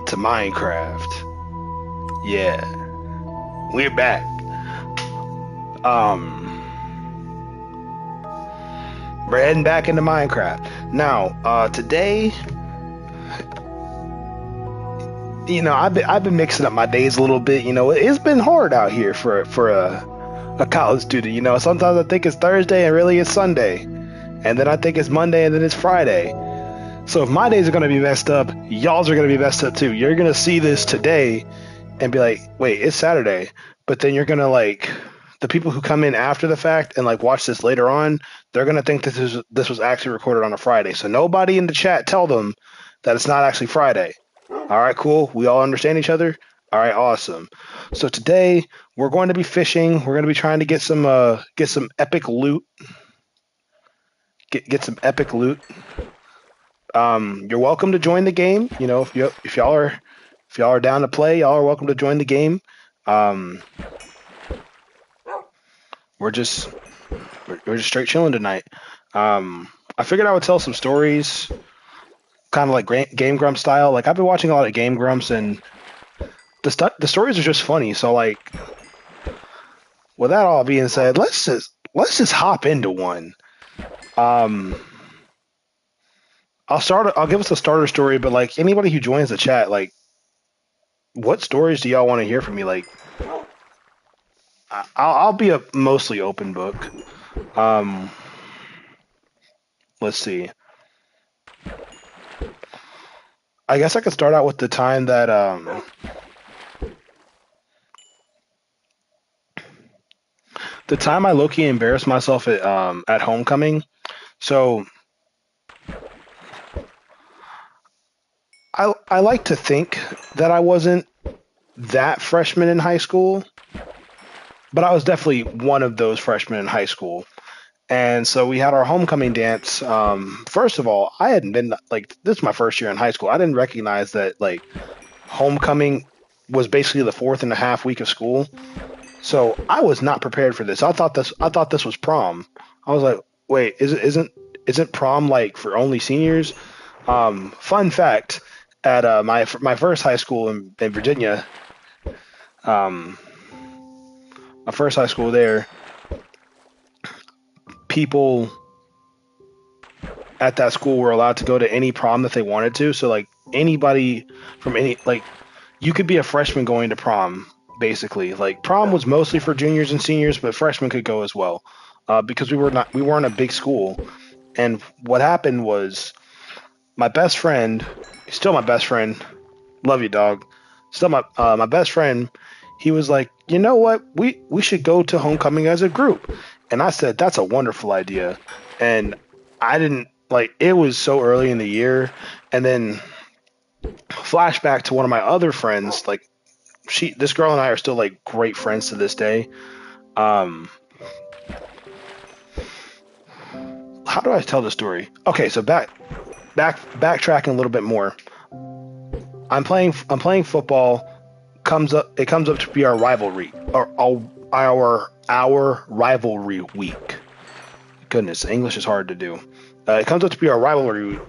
to Minecraft. Yeah, we're back. Um, we're heading back into Minecraft now. Today, I've been mixing up my days a little bit. It's been hard out here for a college student. Sometimes I think it's Thursday and really it's Sunday, and then I think it's Monday and then it's Friday. So if my days are gonna be messed up, y'all's are gonna be messed up too. You're gonna see this today and be like, wait, it's Saturday. But then you're gonna the people who come in after the fact and watch this later on, they're gonna think this was actually recorded on a Friday. So nobody in the chat tell them that it's not actually Friday. All right, cool. We all understand each other. All right, awesome. So today we're going to be fishing. We're going to be trying to get some epic loot. Get some epic loot. You're welcome to join the game. If y'all are down to play, y'all are welcome to join the game. We're just straight chilling tonight. I figured I would tell some stories, kind of like Game Grumps style. I've been watching a lot of Game Grumps, and the stories are just funny. So with that all being said, let's just hop into one. I'll give us a starter story, but anybody who joins the chat, what stories do y'all want to hear from me? I'll be a mostly open book. Let's see. I guess I could start out with the time that the time I low-key embarrassed myself at homecoming. So I like to think that I wasn't that freshman in high school, but I was definitely one of those freshmen in high school. And so we had our homecoming dance. First of all, I hadn't been this is my first year in high school. I didn't recognize that homecoming was basically the fourth and a half week of school. So I was not prepared for this. I thought this was prom. I was like, wait, isn't prom for only seniors? Fun fact, at my first high school in Virginia, my first high school there, people at that school were allowed to go to any prom that they wanted to. So anybody from any you could be a freshman going to prom basically. Prom was mostly for juniors and seniors, but freshmen could go as well because we weren't a big school. And what happened was my best friend, still my best friend, love you dog, still my best friend. He was like, you know what, we should go to homecoming as a group. And I said, that's a wonderful idea. And I didn't it was so early in the year. And then flashback to one of my other friends, this girl and I are still great friends to this day. How do I tell the story? Okay, so backtracking a little bit more. I'm playing football. It comes up to be our rivalry, or our rivalry week. Goodness, English is hard to do. It comes up to be our rivalry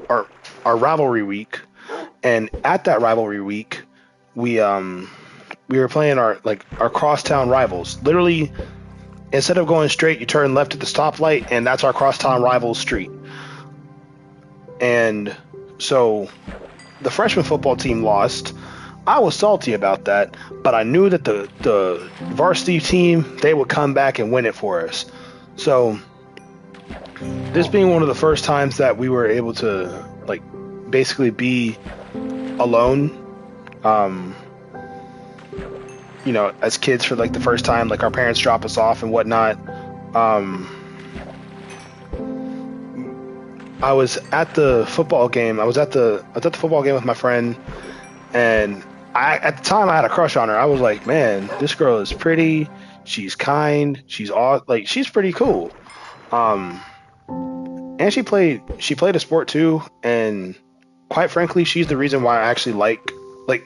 week, and at that rivalry week, we were playing our crosstown rivals. Literally, instead of going straight, you turn left at the stoplight, and that's our crosstown rivals street. And so the freshman football team lost. I was salty about that, but I knew that the varsity team, they would come back and win it for us. So this being one of the first times that we were able to basically be alone, as kids for the first time, our parents drop us off and whatnot. I was at the football game. I was at the football game with my friend, and at the time I had a crush on her. I was like, man, this girl is pretty. She's kind. She's she's pretty cool. And she played a sport too. And quite frankly, she's the reason why I actually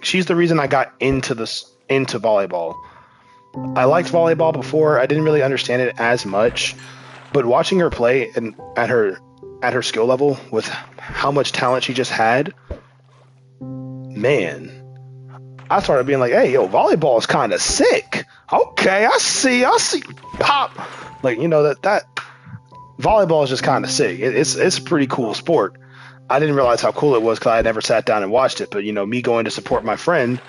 she's the reason I got into volleyball. I liked volleyball before. I didn't really understand it as much, but watching her play and at her skill level with how much talent she just had, man, I started being like, hey, yo, volleyball is kind of sick. Okay, I see, pop. Like, that volleyball is just kind of sick. It's a pretty cool sport. I didn't realize how cool it was because I had never sat down and watched it. But me going to support my friend,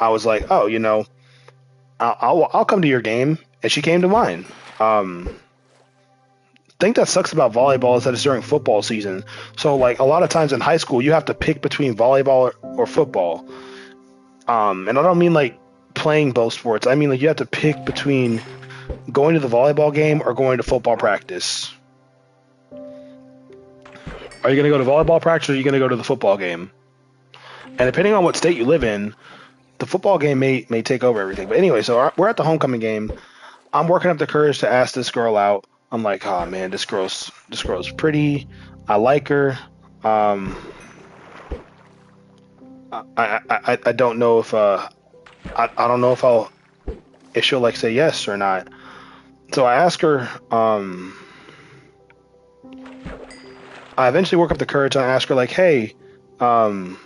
I was like, oh, I'll come to your game, and she came to mine. Thing that sucks about volleyball is that it's during football season. So like a lot of times in high school, you have to pick between volleyball or football. And I don't mean like playing both sports. I mean like you have to pick between going to the volleyball game or going to football practice. Are you going to go to volleyball practice or are you going to go to the football game? And depending on what state you live in, the football game may take over everything. But anyway, so we're at the homecoming game. I'm working up the courage to ask this girl out. I'm like, oh man, this girl's pretty. I like her. I don't know if I don't know if she'll like say yes or not. So I ask her. I eventually work up the courage and I ask her like, hey, you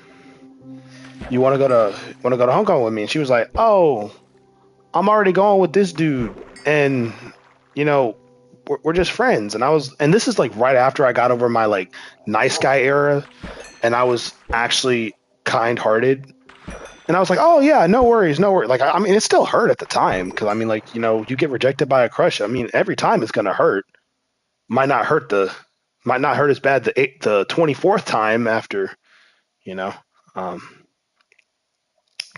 want to go to homecoming with me? And she was like, oh, I'm already going with this dude, and we're just friends. And this is like right after I got over my like nice guy era, and I was actually kind-hearted. And I was like, oh yeah, no worries, no worries. Like I mean, it still hurt at the time because I mean, like you get rejected by a crush. I mean, every time it's gonna hurt. Might not hurt as bad the 24th time after you know um,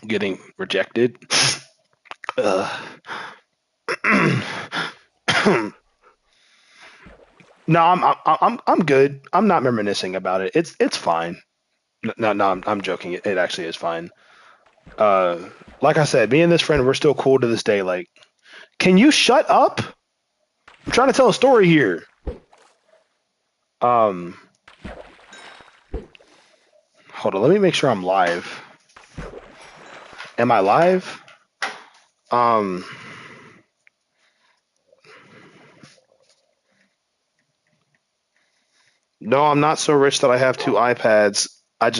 getting rejected. No, I'm good. I'm not reminiscing about it. It's fine. No, I'm joking. It actually is fine. Uh, like I said, me and this friend, we're still cool to this day. Like, can you shut up? I'm trying to tell a story here. Um, Hold on. Let me make sure I'm live. Am I live? Um, no, I'm not so rich that I have two iPads. I'm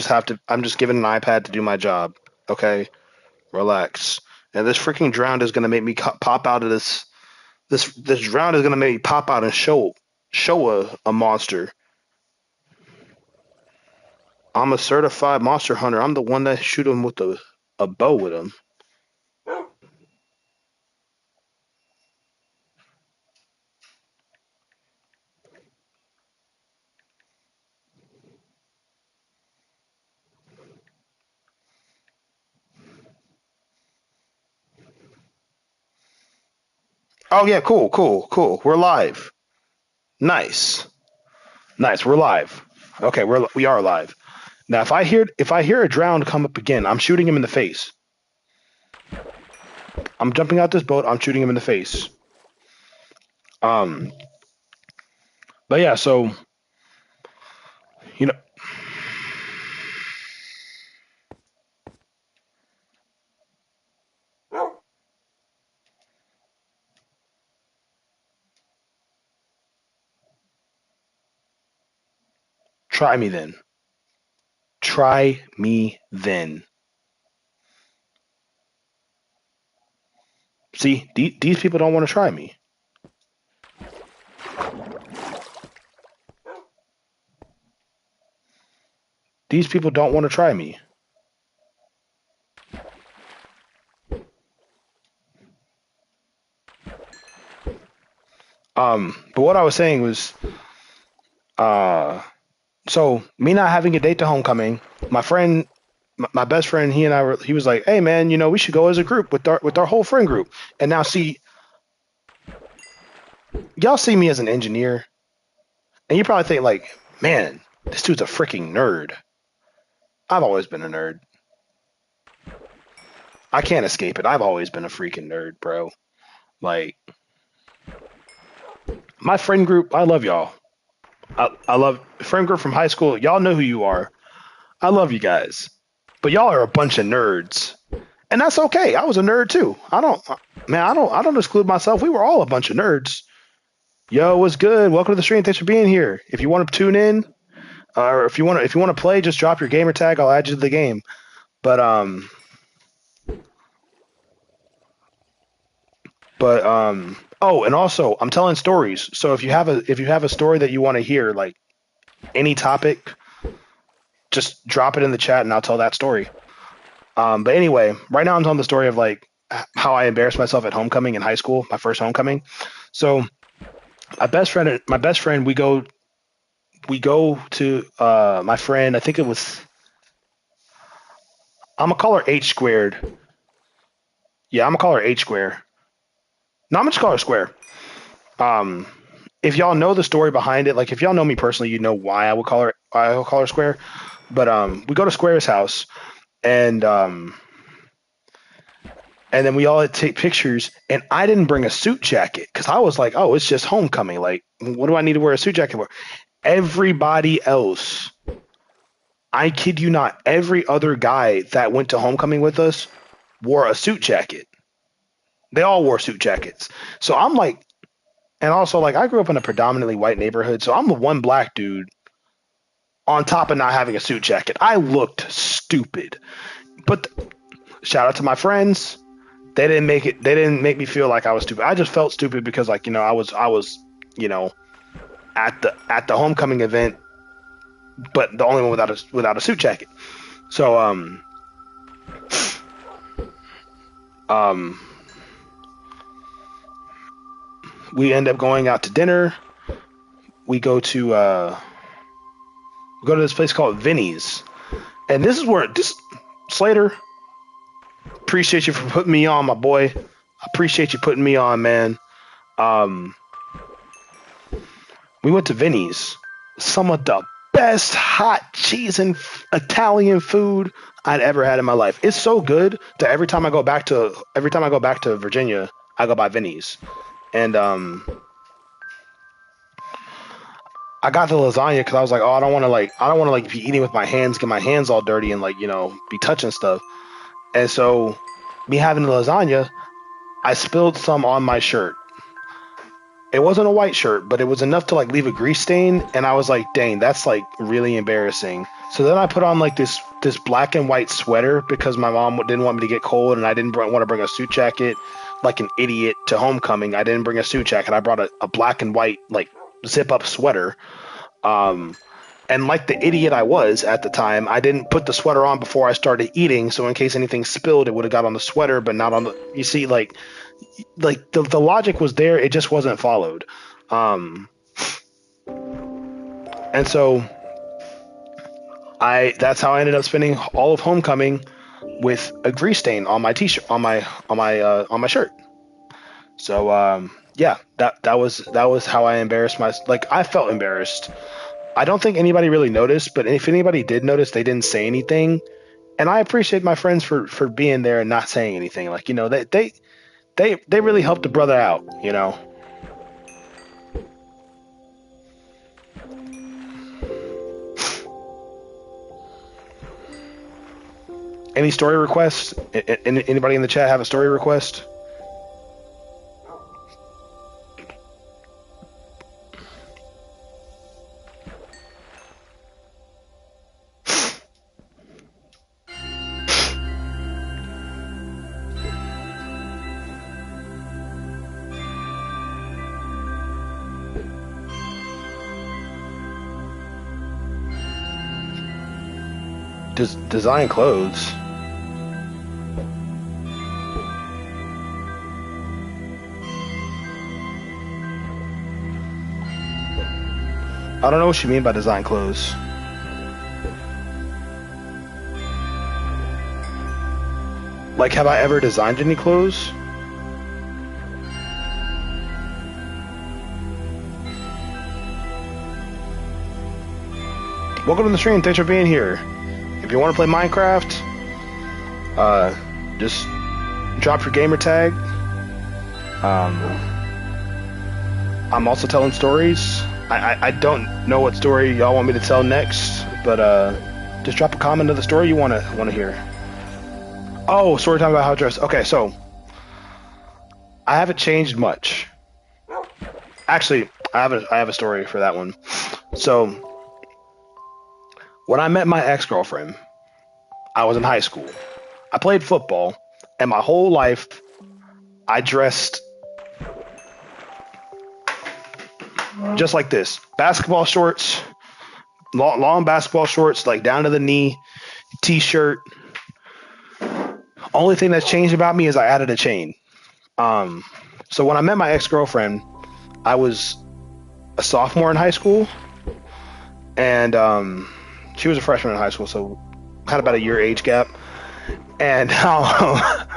just given an iPad to do my job. Okay? Relax. And this freaking drown is gonna make me pop out of this drown is gonna make me pop out and show a monster. I'm a certified monster hunter. I'm the one that shoot him with a bow with him. Oh yeah, cool. We're live. Nice. Nice. We're live. Okay, we are live. Now if I hear a drowned come up again, I'm shooting him in the face. I'm jumping out this boat, I'm shooting him in the face. Um but yeah, so you know try me then. Try me then. See, these people don't want to try me. These people don't want to try me. But what I was saying was, uh, so me not having a date to homecoming, my friend, my best friend, he was like, hey man, we should go as a group with our whole friend group. And now see, y'all see me as an engineer, and you probably think like, man, this dude's a freaking nerd. I've always been a nerd. I can't escape it. I've always been a freaking nerd, bro. Like my friend group, I love y'all. I love friend group from high school. Y'all know who you are. I love you guys, but y'all are a bunch of nerds, and that's okay. I was a nerd too. I don't exclude myself. We were all a bunch of nerds. Yo, what's good? Welcome to the stream. Thanks for being here. If you want to tune in, or if you want to play, just drop your gamer tag. I'll add you to the game. But But oh, and also I'm telling stories. So if you have a story that you want to hear, like any topic, just drop it in the chat and I'll tell that story. But anyway, right now I'm telling the story of like how I embarrassed myself at homecoming in high school, my first homecoming. So my best friend, we go to my friend. I think it was I'm gonna call her H squared. Yeah, I'm gonna call her H square. No, I'm gonna just call her square. Um, if y'all know the story behind it, like if y'all know me personally, you know why I will call her square. But we go to Square's house and and then we all take pictures and I didn't bring a suit jacket because I was like, oh, it's just homecoming. Like, what do I need to wear a suit jacket for? Everybody else, I kid you not, every other guy that went to homecoming with us wore a suit jacket. They all wore suit jackets. So I'm like, and also like I grew up in a predominantly white neighborhood, so I'm the one black dude on top of not having a suit jacket. I looked stupid. But shout out to my friends. They didn't make me feel like I was stupid. I just felt stupid because like, I was, you know, at the homecoming event, but the only one without a suit jacket. So um we end up going out to dinner. We go to this place called Vinny's. And this is where this Slater, appreciate you for putting me on, my boy. I appreciate you putting me on, man. Um, we went to Vinny's. Some of the best hot cheese and Italian food I'd ever had in my life. It's so good that every time I go back to Virginia, I go by Vinny's. And I got the lasagna because I was like, oh, I don't want to like be eating with my hands, get my hands all dirty and like be touching stuff. And so me having the lasagna, I spilled some on my shirt. It wasn't a white shirt, but it was enough to like leave a grease stain, and I was like, "Dang, that's like really embarrassing." So then I put on like this black and white sweater because my mom didn't want me to get cold, and I didn't want to bring a suit jacket like an idiot to homecoming. I didn't bring a suit jacket. I brought a black and white like zip up sweater. Um, and like the idiot I was at the time, I didn't put the sweater on before I started eating, so in case anything spilled, it would have got on the sweater, but not on the. You see, like the logic was there, it just wasn't followed. Um, and so I that's how I ended up spending all of homecoming with a grease stain on my t-shirt on my shirt. So yeah, that was how I embarrassed my like I felt embarrassed. I don't think anybody really noticed, but if anybody did notice, they didn't say anything. And I appreciate my friends for being there and not saying anything. Like, they really helped the brother out, you know. Any story requests? Anybody in the chat have a story request? Design clothes. I don't know what you mean by design clothes. Like, have I ever designed any clothes? Welcome to the stream. Thanks for being here. If you want to play Minecraft, just drop your gamer tag. I'm also telling stories. I don't know what story y'all want me to tell next, but just drop a comment of the story you wanna hear. Oh, story time about how to dress. Okay, so I haven't changed much. Actually, I have a story for that one. So when I met my ex-girlfriend, I was in high school. I played football, and my whole life I dressed just like this. Basketball shorts, long basketball shorts, like down to the knee, t-shirt. Only thing that's changed about me is I added a chain. Um, so when I met my ex-girlfriend, I was a sophomore in high school, and she was a freshman in high school, so had about a year age gap. And I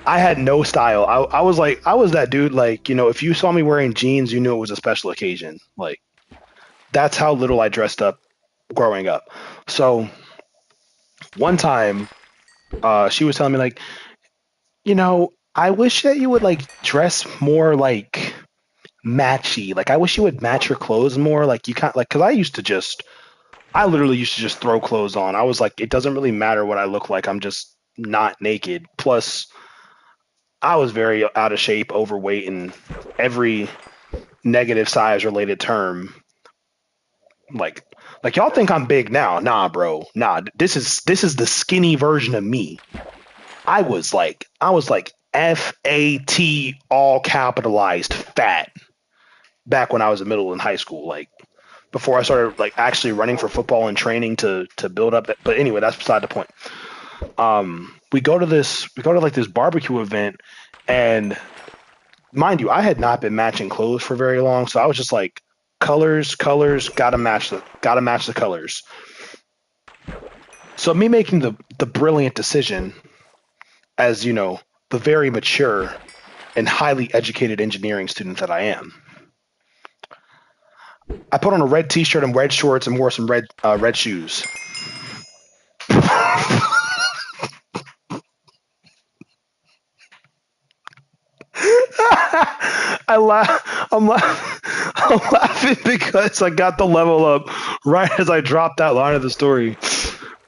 had no style. I was like, I was that dude. Like, if you saw me wearing jeans, you knew it was a special occasion. Like, that's how little I dressed up growing up. So one time, she was telling me like, I wish that you would like dress more like matchy. Like, I wish you would match your clothes more. Like, you can't like, cause I literally used to just throw clothes on. I was like, it doesn't really matter what I look like. I'm just not naked. Plus, I was very out of shape, overweight, and every negative size related term. Like, like y'all think I'm big now? Nah, bro. Nah, this is the skinny version of me. I was like FAT all capitalized fat back when I was in middle and high school. Like before I started like actually running for football and training to build up. But anyway, that's beside the point. We go to like this barbecue event, and mind you, I had not been matching clothes for very long, so I was just like colors, gotta match the colors. So me making the brilliant decision, as the very mature and highly educated engineering student that I am, I put on a red T-shirt and red shorts and wore some red shoes. I laugh. I'm laughing because I got the level up right as I dropped that line of the story.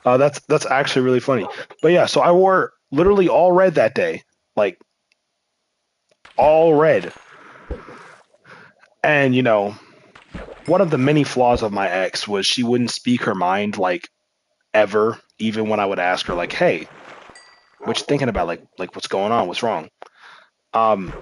That's actually really funny. But yeah, so I wore literally all red that day, like all red. And one of the many flaws of my ex was she wouldn't speak her mind like ever, even when I would ask her like, "Hey, what you thinking about? Like what's going on? What's wrong?" Um,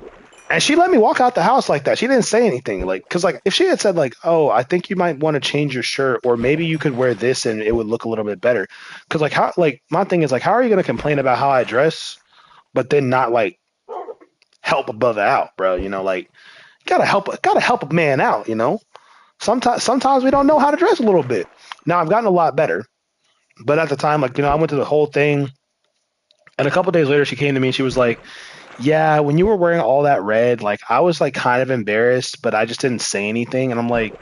and she let me walk out the house like that. She didn't say anything, like, because like if she had said like, "Oh, I think you might want to change your shirt, or maybe you could wear this and it would look a little bit better," because like how like my thing is like, how are you gonna complain about how I dress, but then not like help a brother out, bro? Like gotta help a man out. Sometimes we don't know how to dress a little bit. Now I've gotten a lot better, but at the time, like I went through the whole thing, and a couple days later, she came to me and she was like, "Yeah, when you were wearing all that red, like I was like kind of embarrassed, but I just didn't say anything." And I'm like,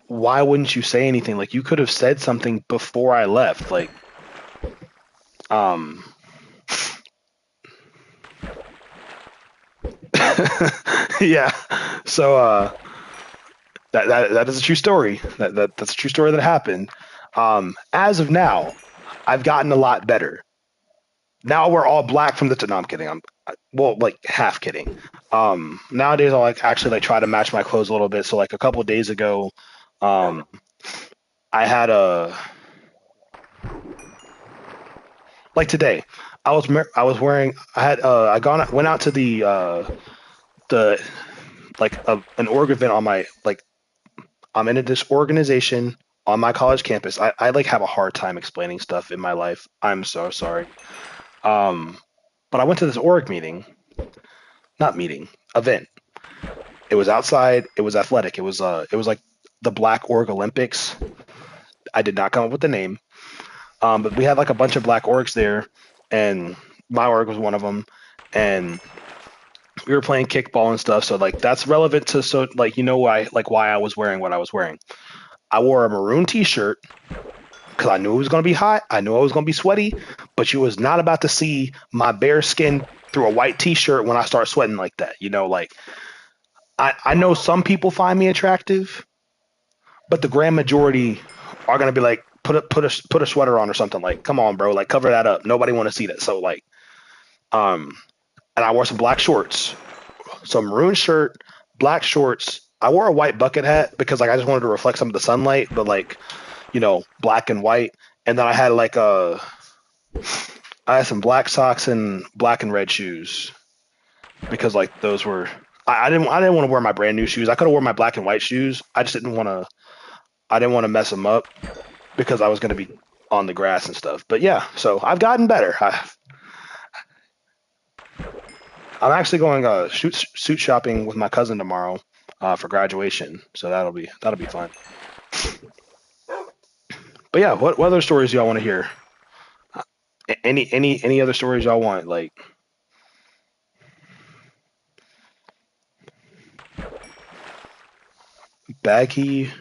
"Why wouldn't you say anything? Like you could have said something before I left." Like, um, yeah. So that is a true story. That's a true story that happened. As of now, I've gotten a lot better. Now we're all black from the. No, I'm kidding. Well, like half kidding. Nowadays I like actually like try to match my clothes a little bit. So like a couple of days ago, um, I had a like today. I was wearing. I had I gone went out to the like an org event on my like I'm in this organization on my college campus. I like have a hard time explaining stuff in my life. I'm so sorry. Um, but I went to this org meeting, not meeting, event. It was outside. It was athletic. It was like the Black Org Olympics. I did not come up with the name, but we had like a bunch of black orgs there, and my org was one of them. And we were playing kickball and stuff. So like that's relevant to so like why I was wearing what I was wearing. I wore a maroon T-shirt because I knew it was going to be hot. I knew I was going to be sweaty, but you was not about to see my bare skin through a white T-shirt when I start sweating like that. Like I know some people find me attractive, but the grand majority are gonna be like, put a sweater on or something. Like, come on, bro, like cover that up. Nobody want to see that. So like, um, and I wore some black shorts, some maroon shirt, black shorts. I wore a white bucket hat because like I just wanted to reflect some of the sunlight, but like, black and white. And then I had some black socks and black and red shoes because like those were I didn't want to wear my brand new shoes. I could have worn my black and white shoes. I just didn't want to. I didn't want to mess them up because I was going to be on the grass and stuff. But yeah, so I've gotten better. I'm actually going suit shopping with my cousin tomorrow for graduation. So that'll be fun. But yeah, what other stories do y'all want to hear? Any other stories y'all want? Like baggy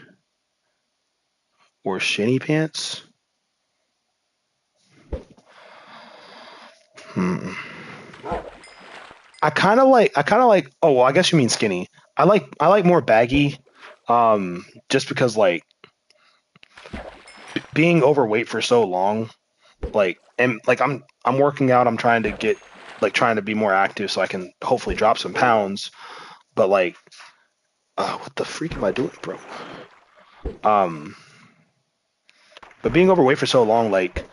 or shinny pants? Hmm. I kind of like. Oh, well, I guess you mean skinny. I like more baggy, just because like being overweight for so long, like and like I'm working out. I'm trying to get like trying to be more active so I can hopefully drop some pounds. But like, what the freak am I doing, bro? Um, but being overweight for so long, like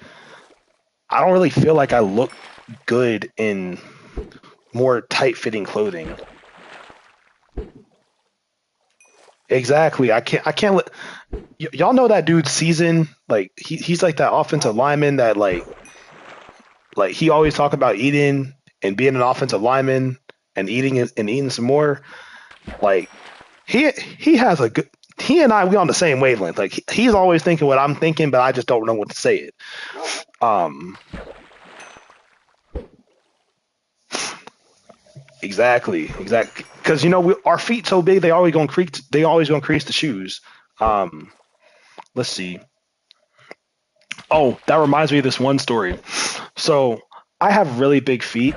I don't really feel like I look good in more tight fitting clothing. Exactly. I can't let y'all know that dude season. Like he's like that offensive lineman that like he always talk about eating and being an offensive lineman and eating some more. Like he has a good. He and I we on the same wavelength. Like he's always thinking what I'm thinking, but I just don't know what to say it. Um, exactly. Because you know our feet so big, they always gonna crease. They always gonna crease the shoes. Um, let's see. Oh, that reminds me of this one story. So I have really big feet.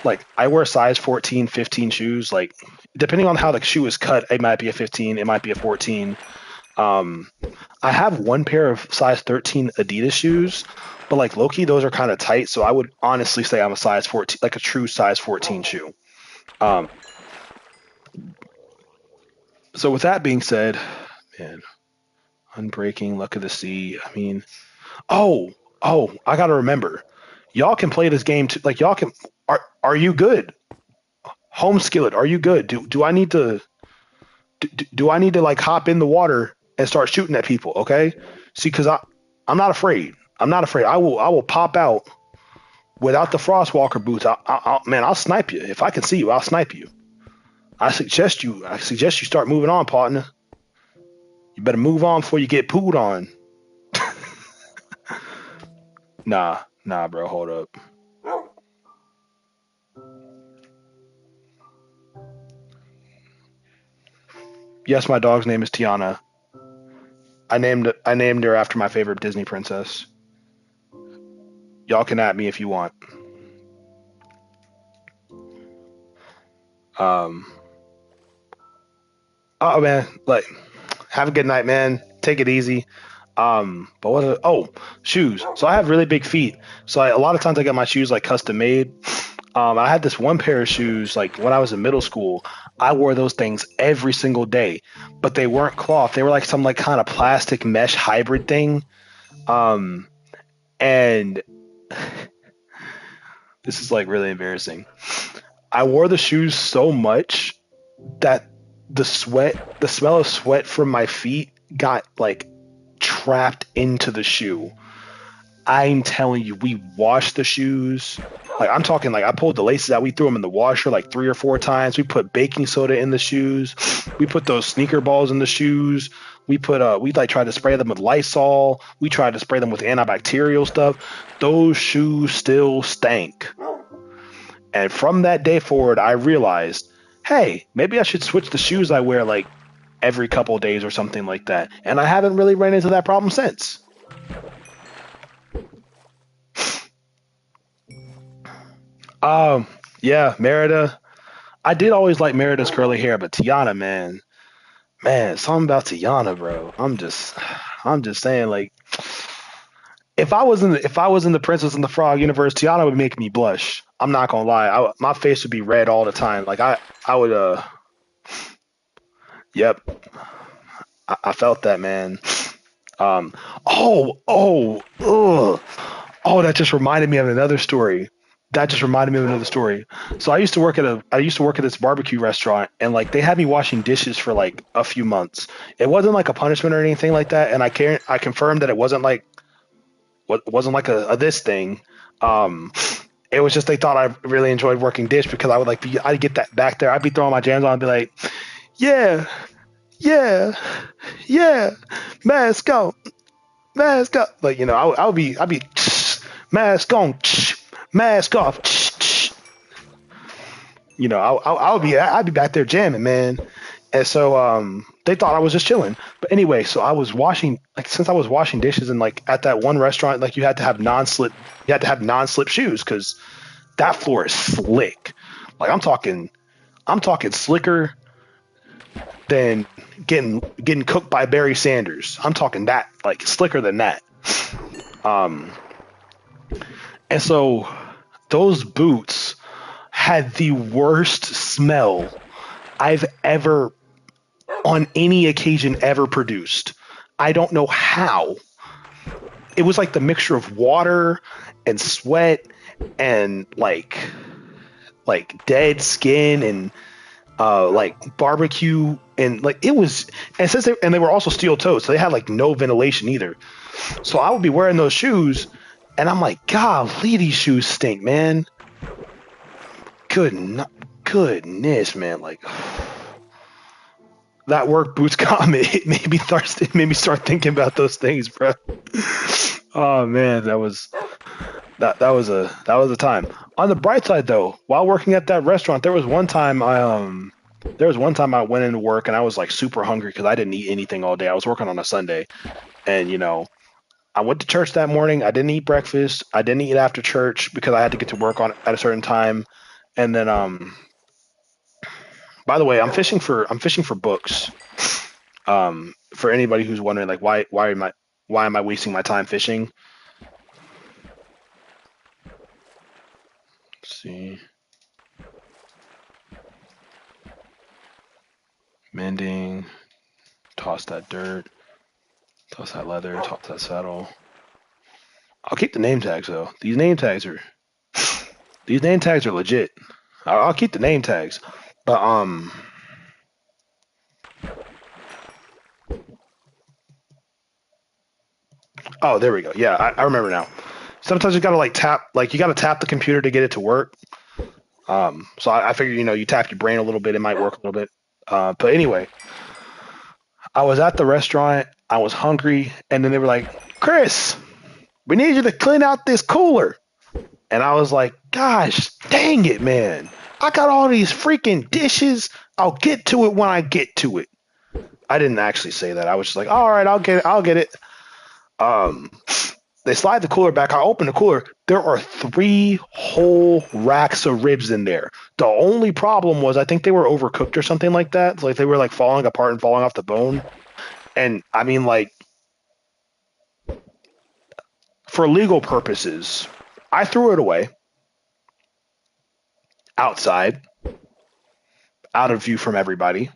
Like I wear size 14, 15 shoes. Like depending on how the shoe is cut, it might be a 15, it might be a 14. Um, I have one pair of size 13 Adidas shoes, but like Loki, those are kind of tight. So I would honestly say I'm a size 14, like a true size 14 shoe. Um, so with that being said, man, unbreaking, luck of the sea. I mean, oh, I gotta remember, y'all can play this game too. Like y'all can. Are you good? Home skillet, are you good? Do I need to do I need to like hop in the water and start shooting at people? Okay, see, because I'm not afraid. I'm not afraid. I will pop out without the Frostwalker boots. Man, I'll snipe you if I can see you. I'll snipe you. I suggest you start moving on, partner. You better move on before you get pooed on. Nah, bro. Hold up. Yes, my dog's name is Tiana. I named her after my favorite Disney princess. Y'all can at me if you want. Um. Oh man, like have a good night, man. Take it easy. But shoes. So I have really big feet. So a lot of times I get my shoes like custom made. I had this one pair of shoes like when I was in middle school. I wore those things every single day, but they weren't cloth. They were like some like kind of plastic mesh hybrid thing. Um, and this is like really embarrassing. I wore the shoes so much that the smell of sweat from my feet got like trapped into the shoe. I'm telling you, we washed the shoes. Like I'm talking like I pulled the laces out, we threw them in the washer like 3 or 4 times. We put baking soda in the shoes. We put those sneaker balls in the shoes. We like tried to spray them with Lysol. We tried to spray them with antibacterial stuff. Those shoes still stank. And from that day forward, I realized, hey, maybe I should switch the shoes I wear like every couple of days or something like that. And I haven't really ran into that problem since. Um, yeah, Merida. I did always like Merida's curly hair, but Tiana, man, something about Tiana, bro. I'm just saying, like, if I was in the Princess and the Frog universe, Tiana would make me blush. I'm not gonna lie, my face would be red all the time. Like I would, yep, I felt that, man. Um, oh, that just reminded me of another story. That just reminded me of another story. So I used to work at this barbecue restaurant, and like they had me washing dishes for like a few months. It wasn't like a punishment or anything like that, and I confirmed that it wasn't like wasn't like a this thing. Um, it was just they thought I really enjoyed working dish because I would like be I'd get that back there. I'd be throwing my jams on and be like, yeah, yeah, yeah, mask on, mask up. Like I'd be mask on, mask off. I'd be back there jamming, man. And so they thought I was just chilling. But anyway, so I was washing like since I was washing dishes and like at that one restaurant, like you had to have non-slip shoes because that floor is slick. Like I'm talking slicker than getting cooked by Barry Sanders. I'm talking that like slicker than that. Um, and so those boots had the worst smell I've ever on any occasion ever produced. I don't know how. It was like the mixture of water and sweat and like dead skin and like barbecue and like it was and they were also steel toes, so they had like no ventilation either. So I would be wearing those shoes and I'm like, golly, these shoes stink, man. Good, goodness, man. Like that work boots got me. It made me start thinking about those things, bro. Oh man, that was a time. On the bright side though, while working at that restaurant, there was one time I went into work and I was like super hungry because I didn't eat anything all day. I was working on a Sunday, and I went to church that morning. I didn't eat breakfast. I didn't eat after church because I had to get to work on at a certain time. And then by the way, I'm fishing for books. For anybody who's wondering like why am I wasting my time fishing? Let's see. Mending, toss that dirt, toss that leather, toss that saddle. I'll keep the name tags though. These name tags are legit. I'll keep the name tags. But oh, there we go. Yeah, I remember now. Sometimes you gotta tap the computer to get it to work. So I figured you tap your brain a little bit, it might work a little bit. But anyway, I was at the restaurant. I was hungry, and then they were like, "Chris, we need you to clean out this cooler." And I was like, "Gosh, dang it, man! I got all these freaking dishes. I'll get to it when I get to it." I didn't actually say that. I was just like, "All right, I'll get it. I'll get it." Um, they slide the cooler back. I open the cooler. There are three whole racks of ribs in there. The only problem was I think they were overcooked or something like that. Like they were like falling apart and falling off the bone. And I mean, like for legal purposes, I threw it away outside, out of view from everybody,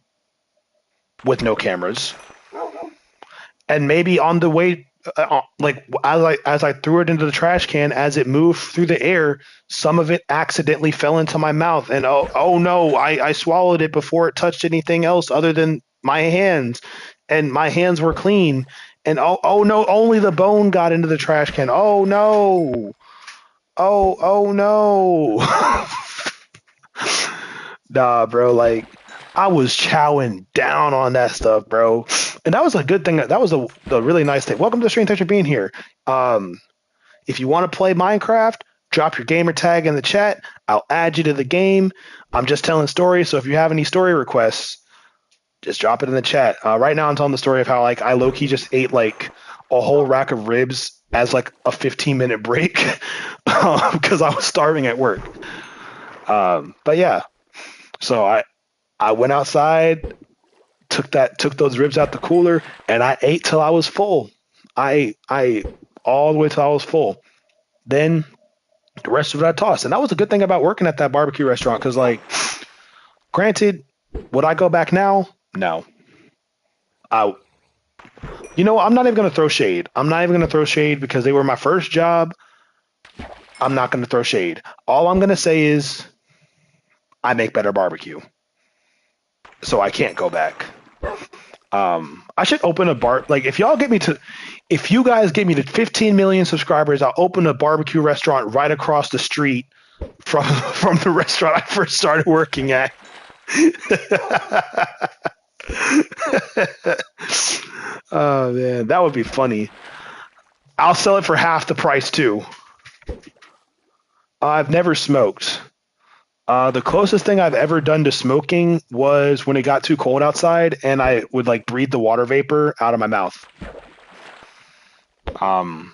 with no cameras. And maybe on the way, like as I threw it into the trash can, as it moved through the air, some of it accidentally fell into my mouth, and oh no, I swallowed it before it touched anything else other than my hands, and my hands were clean, and oh no, only the bone got into the trash can. Oh no, oh no. Nah, bro, like I was chowing down on that stuff, bro. And that was a good thing. That was a really nice thing. Welcome to the stream. Thanks for being here. Um, if you want to play Minecraft, drop your gamer tag in the chat. I'll add you to the game. I'm just telling stories, so if you have any story requests, just drop it in the chat. Right now, I'm telling the story of how like I low key just ate like a whole rack of ribs as like a 15-minute break because I was starving at work. But yeah, so I went outside, took those ribs out the cooler, and I ate till I was full. I ate all the way till I was full. Then the rest of it I tossed, and that was a good thing about working at that barbecue restaurant. Because like, granted, would I go back now? No. I I'm not even gonna throw shade. I'm not even gonna throw shade because they were my first job. I'm not going to throw shade. All I'm going to say is I make better barbecue, so I can't go back. I should open a bar. Like if you guys get me to 15 million subscribers, I'll open a barbecue restaurant right across the street from from the restaurant I first started working at. Oh man, that would be funny. I'll sell it for half the price too. I've never smoked. The closest thing I've ever done to smoking was when it got too cold outside, and I would like breathe the water vapor out of my mouth. Um,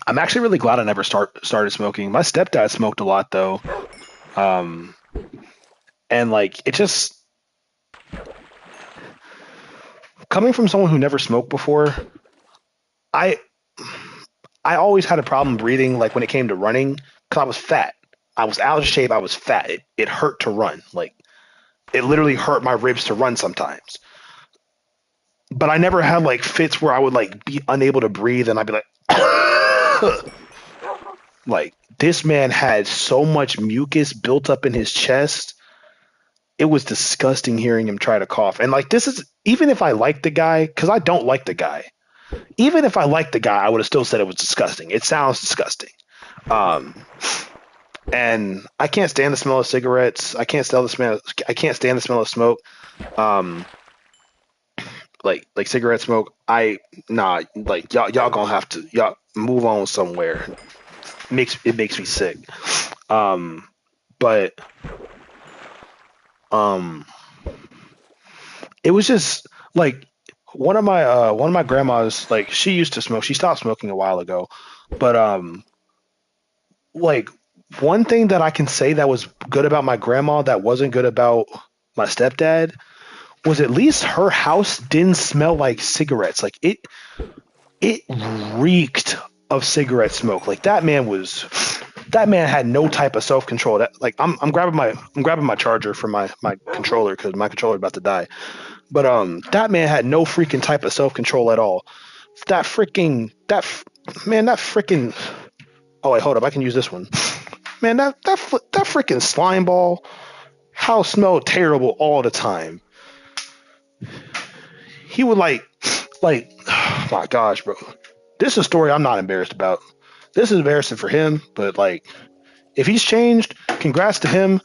I'm actually really glad I never started smoking. My stepdad smoked a lot though, um, and like it just coming from someone who never smoked before, I I always had a problem breathing like when it came to running because I was fat. I was out of shape. I was fat. It hurt to run. Like it literally hurt my ribs to run sometimes. But I never had like fits where I would like be unable to breathe and I'd be like this man had so much mucus built up in his chest. It was disgusting hearing him try to cough. And like this is even if I like the guy, because I don't like the guy. Even if I liked the guy, I would have still said it was disgusting. It sounds disgusting. Um, and I can't stand the smell of cigarettes. I can't stand the smell. I can't stand the smell of smoke. Um, like cigarette smoke. Like y'all gonna have to y'all move on somewhere. It makes me sick. Um, but um, it was just like one of my grandmas like she used to smoke. She stopped smoking a while ago, but like one thing that I can say that was good about my grandma that wasn't good about my stepdad was at least her house didn't smell like cigarettes. Like it reeked of cigarette smoke. Like that man had no type of self control. That like I'm grabbing my charger for my controller because my controller about to die. But that man had no freaking type of self control at all. That freaking man that freaking oh wait hold up I can use this one. Man that freaking slime ball house smelled terrible all the time. He would like oh my gosh bro. This is a story I'm not embarrassed about. This is embarrassing for him, but like if he's changed, congrats to him.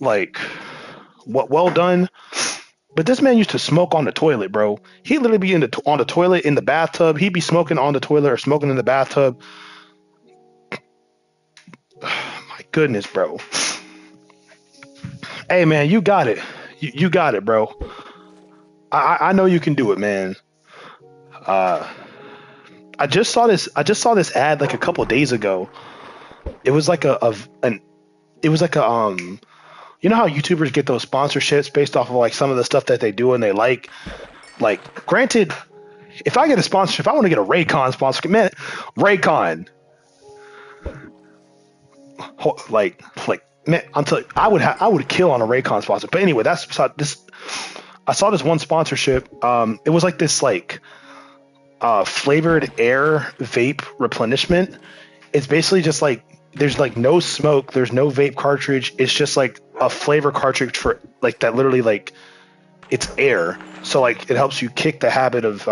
Like what well done. But this man used to smoke on the toilet, bro. He'd literally be on the toilet in the bathtub. He'd be smoking on the toilet or smoking in the bathtub. My goodness, bro. Hey man, you got it. You got it, bro. I know you can do it, man. Uh, I just saw this. I just saw this ad like a couple of days ago. It was like an. It was like a You know how YouTubers get those sponsorships based off of like some of the stuff that they do and they like. Like, granted, if I get a sponsorship, I want to get a Raycon sponsorship. Man, Raycon, like man, I'm telling you, I would kill on a Raycon sponsor. But anyway, that's this. I saw this one sponsorship. It was like this flavored air vape replenishment. It's basically just like there's like no smoke, there's no vape cartridge. It's just like a flavor cartridge for like that. Literally like it's air. So like it helps you kick the habit of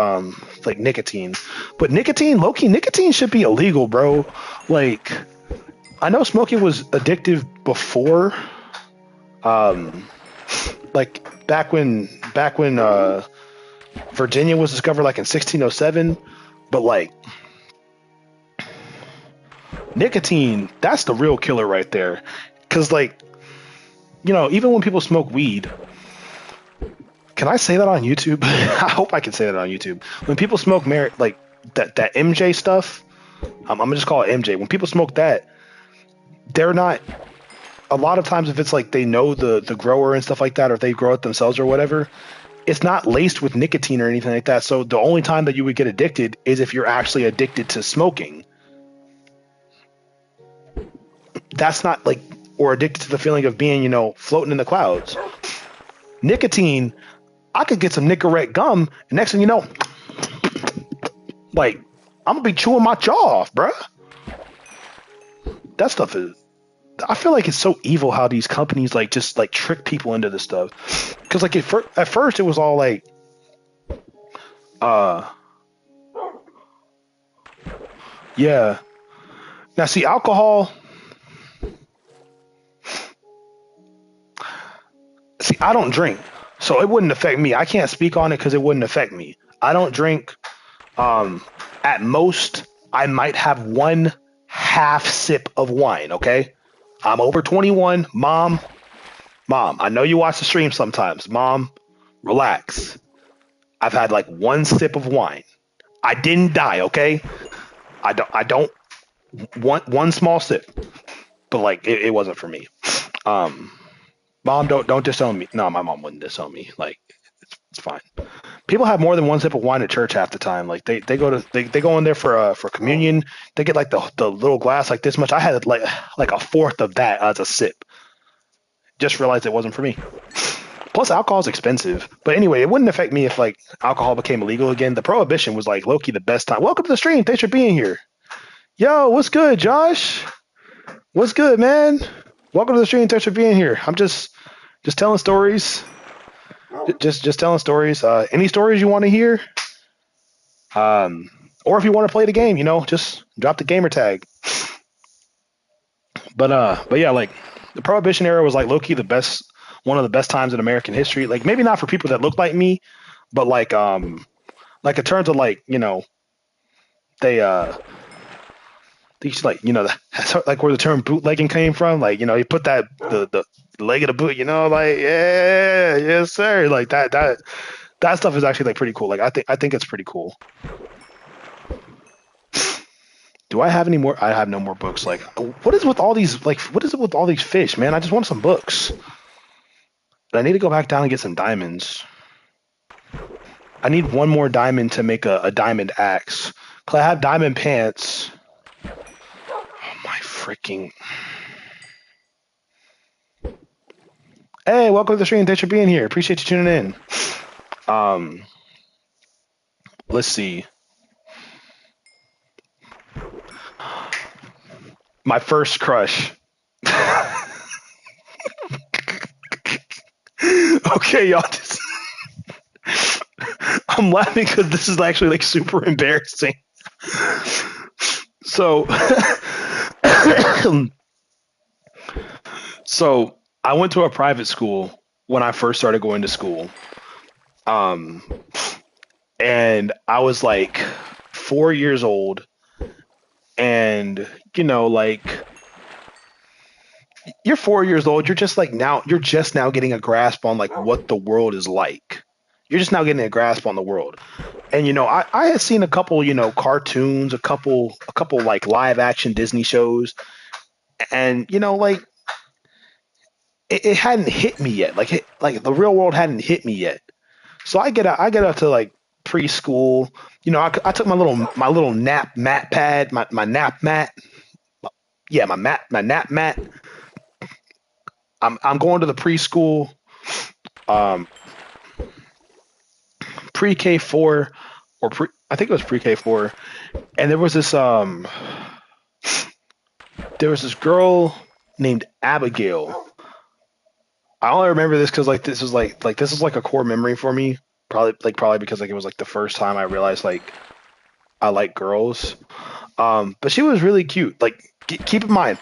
like nicotine. But low-key nicotine should be illegal, bro. Like I know smoking was addictive before, um, like back when Virginia was discovered like in 1607. But like nicotine, that's the real killer right there. Cause like even when people smoke weed, can I say that on YouTube? I hope I can say that on YouTube. When people smoke like that MJ stuff, I'm gonna just call it MJ. When people smoke that, they're not. A lot of times, if it's like they know the grower and stuff like that, or if they grow it themselves or whatever, it's not laced with nicotine or anything like that. So the only time that you would get addicted is if you're actually addicted to smoking. That's not like or addicted to the feeling of being, floating in the clouds. Nicotine, I could get some Nicorette gum, and next thing you know, like I'm gonna be chewing my jaw off, bruh. that stuff is. I feel like it's so evil how these companies like just like trick people into this stuff. Because like at first it was all like, uh, yeah. Now see, alcohol. See, I don't drink, so it wouldn't affect me. I can't speak on it because it wouldn't affect me. I don't drink. Um, at most, I might have one half sip of wine. Okay, I'm over 21. Mom, I know you watch the stream sometimes. Mom, relax. I've had like one sip of wine. I didn't die. Okay, I don't want one small sip, but like it wasn't for me. Um, Mom, don't disown me. No, my mom wouldn't disown me. Like it's fine. People have more than one sip of wine at church half the time. Like they go in there for communion. They get like the little glass like this much. I had like a fourth of that as a sip. Just realized it wasn't for me. Plus, alcohol is expensive. But anyway, it wouldn't affect me if like alcohol became illegal again. The prohibition was like low key the best time. Welcome to the stream. Thanks for being here. Yo, what's good, Josh? What's good, man? Welcome to the stream. Thanks for being here. I'm just telling stories. Just telling stories. Any stories you want to hear? Um, or if you want to play the game, just drop the gamer tag. But yeah, like the Prohibition era was like low key the best, one of the best times in American history. Like maybe not for people that look like me, but like in terms of like they they used to like that's like where the term bootlegging came from. Like you put that the leg of the boot, like yeah, yes sir, like that stuff is actually like pretty cool. Like I think it's pretty cool. Do I have any more? I have no more books. Like, what is with all these? Like, what is it with all these fish, man? I just want some books. But I need to go back down and get some diamonds. I need one more diamond to make a diamond axe. Cause I have diamond pants. Oh my freaking! Hey, welcome to the stream. Thanks for being here. Appreciate you tuning in. Um, let's see. My first crush. Okay, y'all. I'm laughing because this is actually like super embarrassing. So, so I went to a private school when I first started going to school. Um, and I was like 4 years old, and like you're 4 years old, you're just now getting a grasp on like what the world is like. You're just now getting a grasp on the world. And I had seen a couple, cartoons, a couple like live action Disney shows, and like it hadn't hit me yet. Like the real world hadn't hit me yet. So I get up to like preschool. I took my little nap pad, my nap mat. Yeah, my nap mat. I'm going to the preschool, um, pre K four or I think it was pre K four, and there was this girl named Abigail. I only remember this because like this is like a core memory for me. Probably because like it was like the first time I realized like I like girls. But she was really cute. Like keep in mind,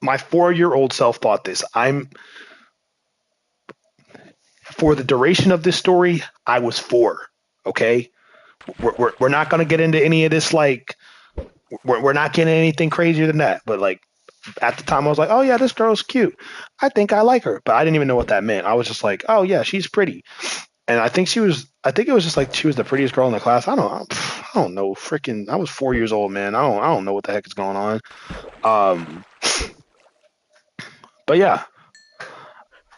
my 4 year old self thought this. I'm For the duration of this story, I was four. Okay, we're not gonna get into any of this. Like we're not getting anything crazier than that. But like at the time, I was like, oh yeah, this girl's cute. I think I like her, but I didn't even know what that meant. I was just like, oh yeah, she's pretty. And I think she was. I think it was just like she was the prettiest girl in the class. I don't know. Freaking, I was 4 years old, man. I don't know what the heck is going on. Um, but yeah,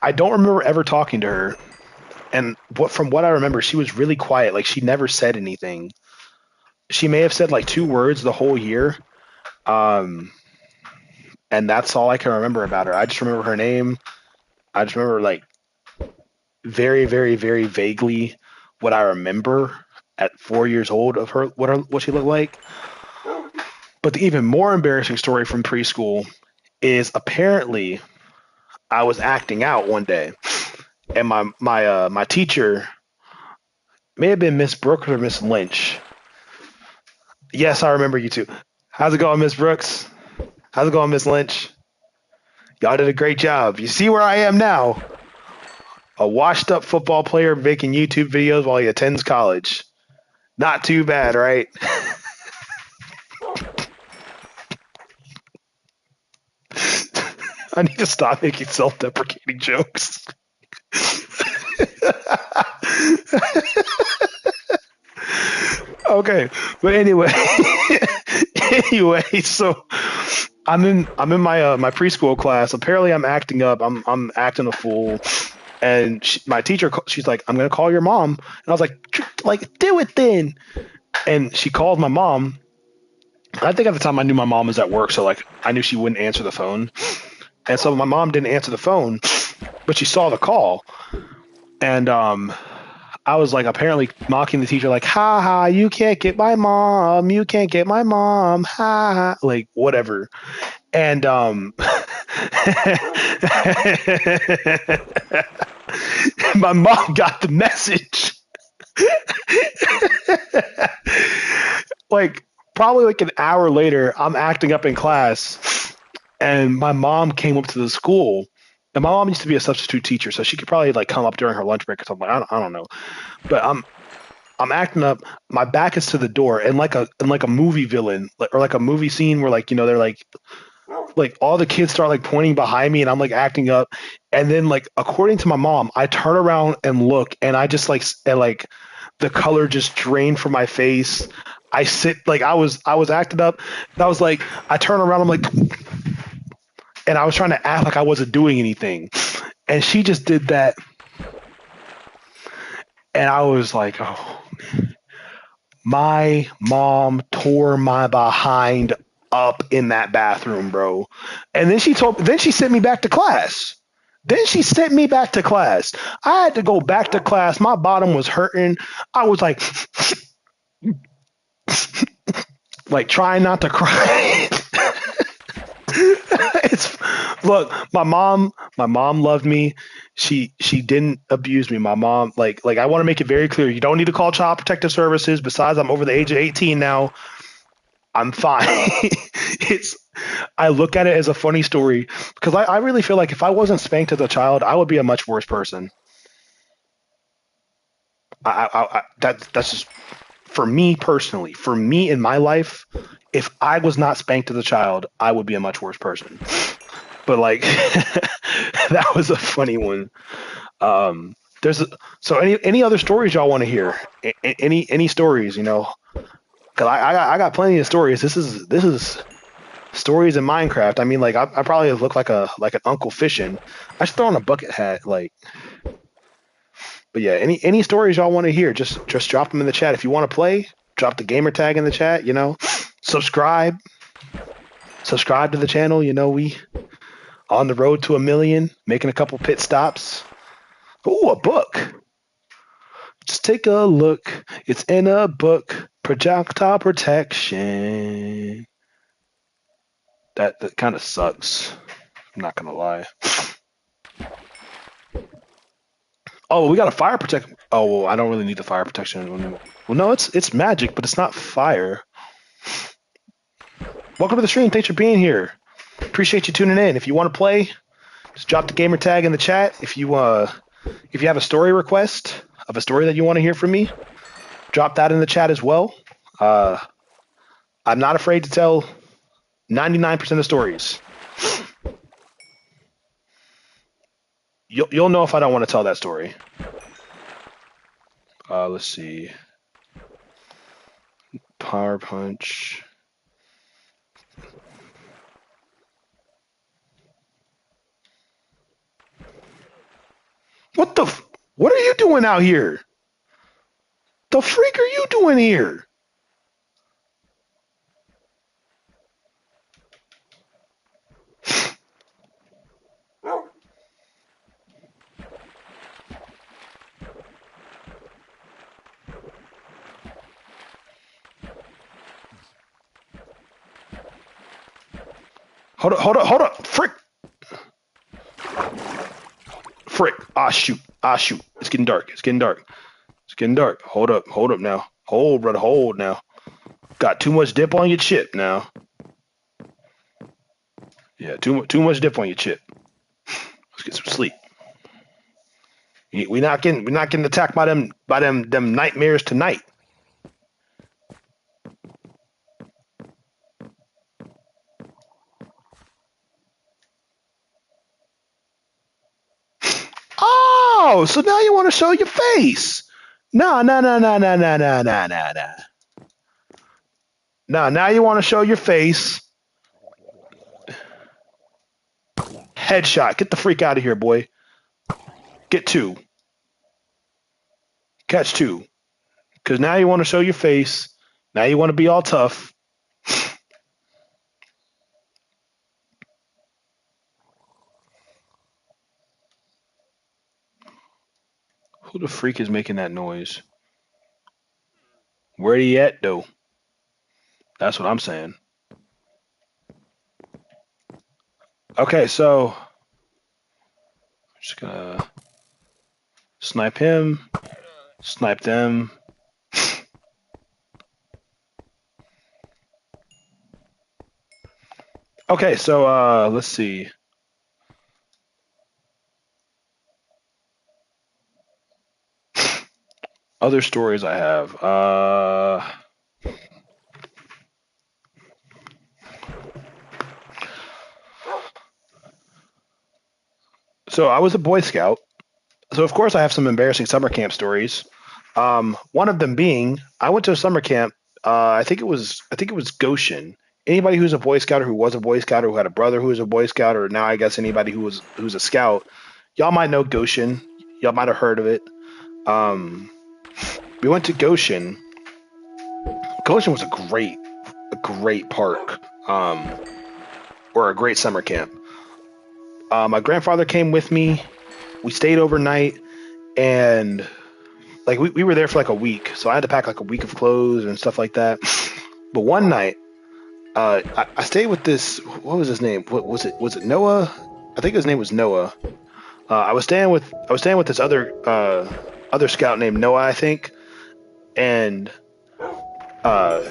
I don't remember ever talking to her. And from what I remember, she was really quiet. Like she never said anything. She may have said like two words the whole year. Um, and that's all I can remember about her. I just remember her name. I just remember like very, very, very vaguely what I remember at 4 years old of her, what she looked like. But the even more embarrassing story from preschool is apparently I was acting out one day, and my teacher may have been Miss Brooks or Miss Lynch. Yes, I remember you too. How's it going, Miss Brooks? How's it going, Miss Lynch? Y'all did a great job. You see where I am now? A washed up football player making YouTube videos while he attends college. Not too bad, right? I need to stop making self deprecating jokes. Okay. But anyway, so I'm in my preschool class. Apparently I'm acting up. I'm acting a fool. And my teacher, she's like, I'm gonna call your mom. And I was like, do it then. And she called my mom. I think at the time I knew my mom was at work, so like I knew she wouldn't answer the phone. And so my mom didn't answer the phone, but she saw the call. And I was like apparently mocking the teacher, like, ha ha, you can't get my mom, you can't get my mom, ha ha, like whatever. And my mom got the message. Like probably like an hour later, I'm acting up in class, and my mom came up to the school. And my mom used to be a substitute teacher, so she could probably like come up during her lunch break or something. I don't know, but I'm acting up. My back is to the door, and like a movie villain, or like a movie scene where like they're like all the kids start like pointing behind me, and I'm like acting up, and then like according to my mom, I turn around and look, and I just like the color just drained from my face. I sit like I was acting up, and I was like I turn around, I'm like, and I was trying to act like I wasn't doing anything, and she just did that, and I was like, oh, my mom tore my behind up in that bathroom, bro. And then she sent me back to class. Then she sent me back to class. I had to go back to class. My bottom was hurting. I was like trying not to cry. It's look, my mom loved me. She didn't abuse me. My mom like I want to make it very clear. You don't need to call child protective services. Besides, I'm over the age of 18 now. I'm fine. It's I look at it as a funny story because I really feel like if I wasn't spanked as a child, I would be a much worse person. That's just for me personally. For me in my life, if I was not spanked as a child, I would be a much worse person. But like that was a funny one. There's so any other stories y'all want to hear? Any stories? Because I got plenty of stories. This is stories in Minecraft. I mean, like I probably look like an Uncle Fishing. I should throw on a bucket hat, like. But yeah, any stories y'all want to hear? Just drop them in the chat. If you want to play, drop the gamer tag in the chat. Subscribe, subscribe to the channel. We on the road to 1 million, making a couple pit stops. Ooh, a book. Just take a look. It's in a book. Projectile protection. That kind of sucks. I'm not gonna lie. Oh, we got a fire protect. Oh, well, I don't really need the fire protection. Well, no, it's magic, but it's not fire. Welcome to the stream. Thanks for being here. Appreciate you tuning in. If you want to play, just drop the gamer tag in the chat. If you have a story request of a story that you want to hear from me, drop that in the chat as well. I'm not afraid to tell 99% of stories. You'll know if I don't want to tell that story. Let's see. Power punch. What are you doing out here? The freak are you doing here? Hold up, hold up, hold up. Frick. Frick. Ah, shoot. Ah, shoot. It's getting dark. It's getting dark. It's getting dark. Hold up. Hold up now. Hold, brother. Hold now. Got too much dip on your chip now. Yeah, too much dip on your chip. Let's get some sleep. We not getting attacked by them nightmares tonight. Oh, so now you want to show your face? No, no, no, no, no, no, no, no, no, no. No, now you want to show your face. Headshot. Get the freak out of here, boy. Get two. Catch two. Because now you want to show your face. Now you want to be all tough. Who the freak is making that noise? Where he at, though? That's what I'm saying. Okay, so just gonna snipe him, snipe them. Okay, so let's see. Other stories I have. So I was a Boy Scout. So of course I have some embarrassing summer camp stories. One of them being I went to a summer camp. I think it was Goshen. Anybody who's a Boy Scout or who was a Boy Scout or who had a brother who was a Boy Scout or now I guess anybody who's a Scout, y'all might know Goshen. Y'all might have heard of it. Um, we went to Goshen. Goshen was a great park, or a great summer camp. My grandfather came with me. We stayed overnight, and like we were there for like a week, so I had to pack like a week of clothes and stuff like that. But one night, I stayed with this. What was his name? What was it? Was it Noah? I think his name was Noah. I was staying with this other scout named Noah, I think, and uh,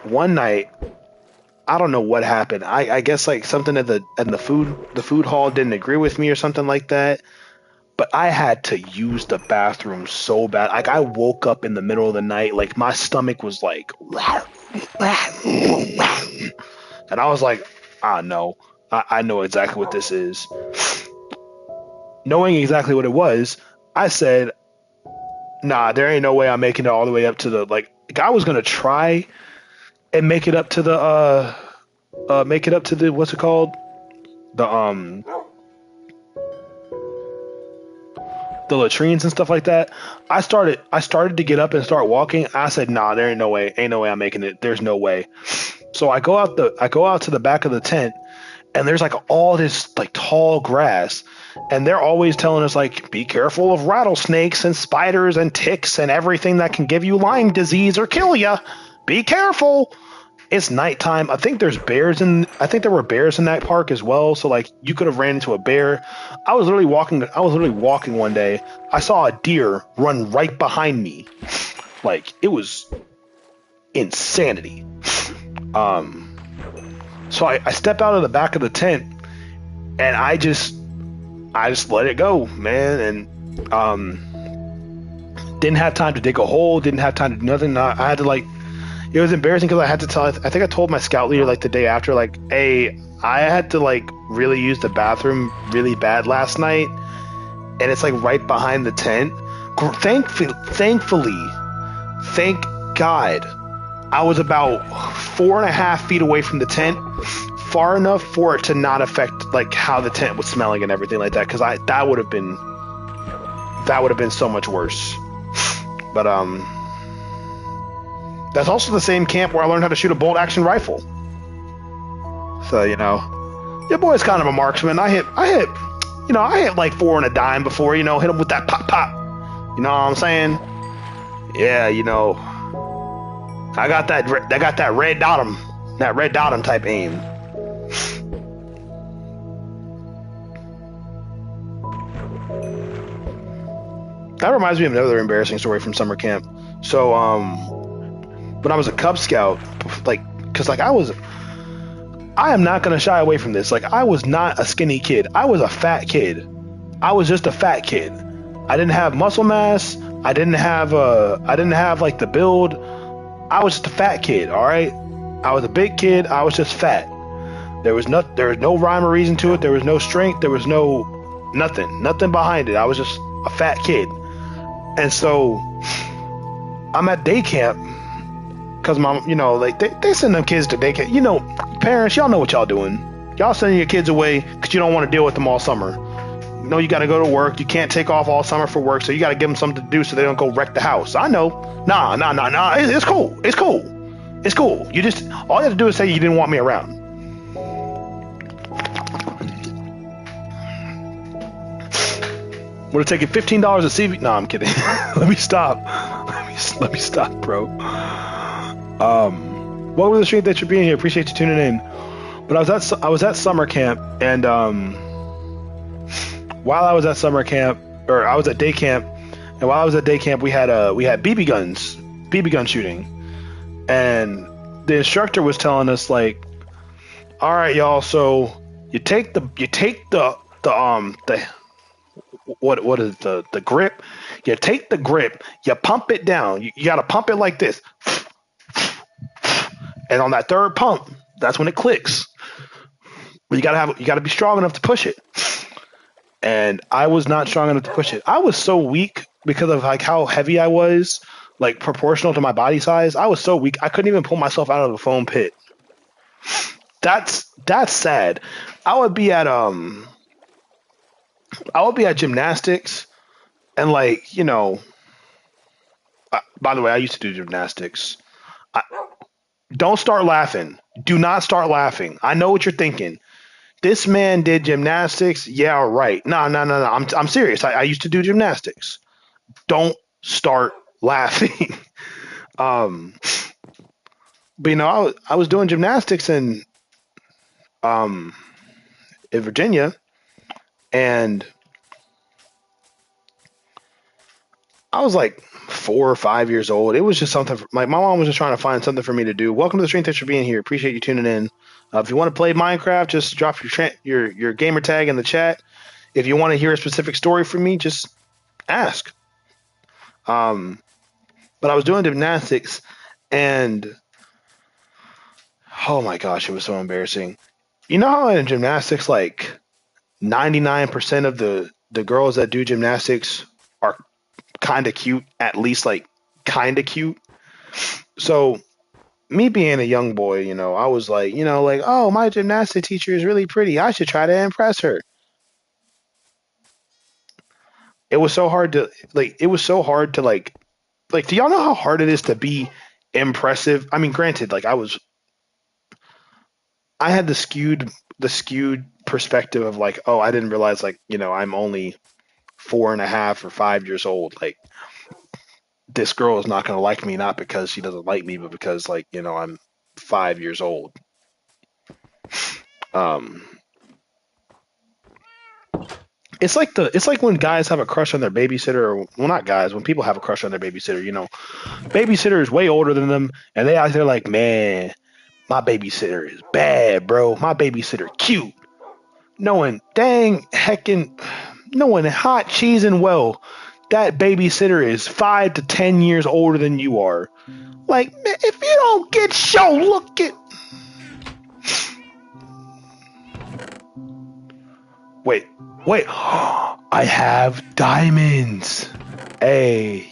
one night I don't know what happened. I guess like something at the food hall didn't agree with me or something like that. But I had to use the bathroom so bad. Like I woke up in the middle of the night, like my stomach was like, and I was like, ah no, I know exactly what this is. Knowing exactly what it was, I said, nah, there ain't no way I'm making it all the way up to the like I was gonna try and make it up to the what's it called? The the latrines and stuff like that. I started to get up and start walking. I said, nah, there ain't no way I'm making it. There's no way. So I go out to the back of the tent and there's like all this like tall grass and they're always telling us like be careful of rattlesnakes and spiders and ticks and everything that can give you Lyme disease or kill you. Be careful. It's nighttime. I think there were bears in that park as well. So like you could have ran into a bear. I was literally walking one day. I saw a deer run right behind me. Like it was insanity. Um, so I step out of the back of the tent and I just let it go, man. And didn't have time to dig a hole, didn't have time to do nothing. I had to like it was embarrassing because I had to tell. I think I told my scout leader like the day after, like, "Hey, I had to like really use the bathroom really bad last night, and it's like right behind the tent. Thankfully, thank God, I was about 4.5 feet away from the tent, far enough for it to not affect like how the tent was smelling and everything like that. Because that would have been so much worse. But that's also the same camp where I learned how to shoot a bolt action rifle. So, your boy's kind of a marksman. I hit like 4 on a dime before, hit him with that pop pop. You know what I'm saying? Yeah, I got that red dot 'em type aim. that reminds me of another embarrassing story from summer camp. So when I was a Cub Scout, like, because like I am not gonna shy away from this. Like, I was not a skinny kid. I was a fat kid. I was just a fat kid. I didn't have muscle mass. I didn't have like the build. I was just a fat kid. All right. I was a big kid. I was just fat. There was no rhyme or reason to it. There was no strength. There was nothing behind it. I was just a fat kid. And so I'm at day camp because mom, like they send them kids to day camp. Parents, y'all know what y'all doing. Y'all sending your kids away because you don't want to deal with them all summer. You got to go to work. You can't take off all summer for work, so you got to give them something to do so they don't go wreck the house. I know. Nah. It's cool. It's cool. You just, all you have to do is say you didn't want me around. Would it take you $15 to CV? No, I'm kidding. Let me stop. Let me stop, bro. Welcome to the stream. Thanks for being here. Appreciate you tuning in. But I was at summer camp, and while I was at summer camp, or I was at day camp, and while I was at day camp, we had BB gun shooting, and the instructor was telling us like, all right, y'all. So you take the what is the grip? You take the grip, you pump it down. You got to pump it like this, and on that third pump, that's when it clicks. But you gotta be strong enough to push it. And I was not strong enough to push it. I was so weak because of like how heavy I was, like proportional to my body size. I was so weak I couldn't even pull myself out of the foam pit. That's sad. I would be at gymnastics, and like by the way, I used to do gymnastics. Don't start laughing. Do not start laughing. I know what you're thinking. This man did gymnastics. Yeah, right. No. I'm serious. I used to do gymnastics. Don't start laughing. But I was doing gymnastics in Virginia, and I was like 4 or 5 years old. It was just something. My mom was just trying to find something for me to do. Welcome to the stream. Thanks for being here. Appreciate you tuning in. If you want to play Minecraft, just drop your gamer tag in the chat. If you want to hear a specific story from me, just ask. But I was doing gymnastics, and oh my gosh, it was so embarrassing. You know how in gymnastics, like 99% of the girls that do gymnastics are kind of cute, at least like kind of cute. So me being a young boy, I was like, oh, my gymnastics teacher is really pretty. I should try to impress her. It was so hard to do y'all know how hard it is to be impressive? I mean, granted, like I had the skewed perspective of like, oh, I didn't realize like, I'm only 4.5 or 5 years old. Like, this girl is not going to like me, not because she doesn't like me, but because like, I'm 5 years old. It's like when guys have a crush on their babysitter, or well, not guys, when people have a crush on their babysitter, babysitter is way older than them, and they out there like, man, my babysitter is bad, bro. My babysitter cute. Knowing hot cheese and well, that babysitter is 5 to 10 years older than you are. Like, man, if you don't get your look at... Wait. I have diamonds. Hey.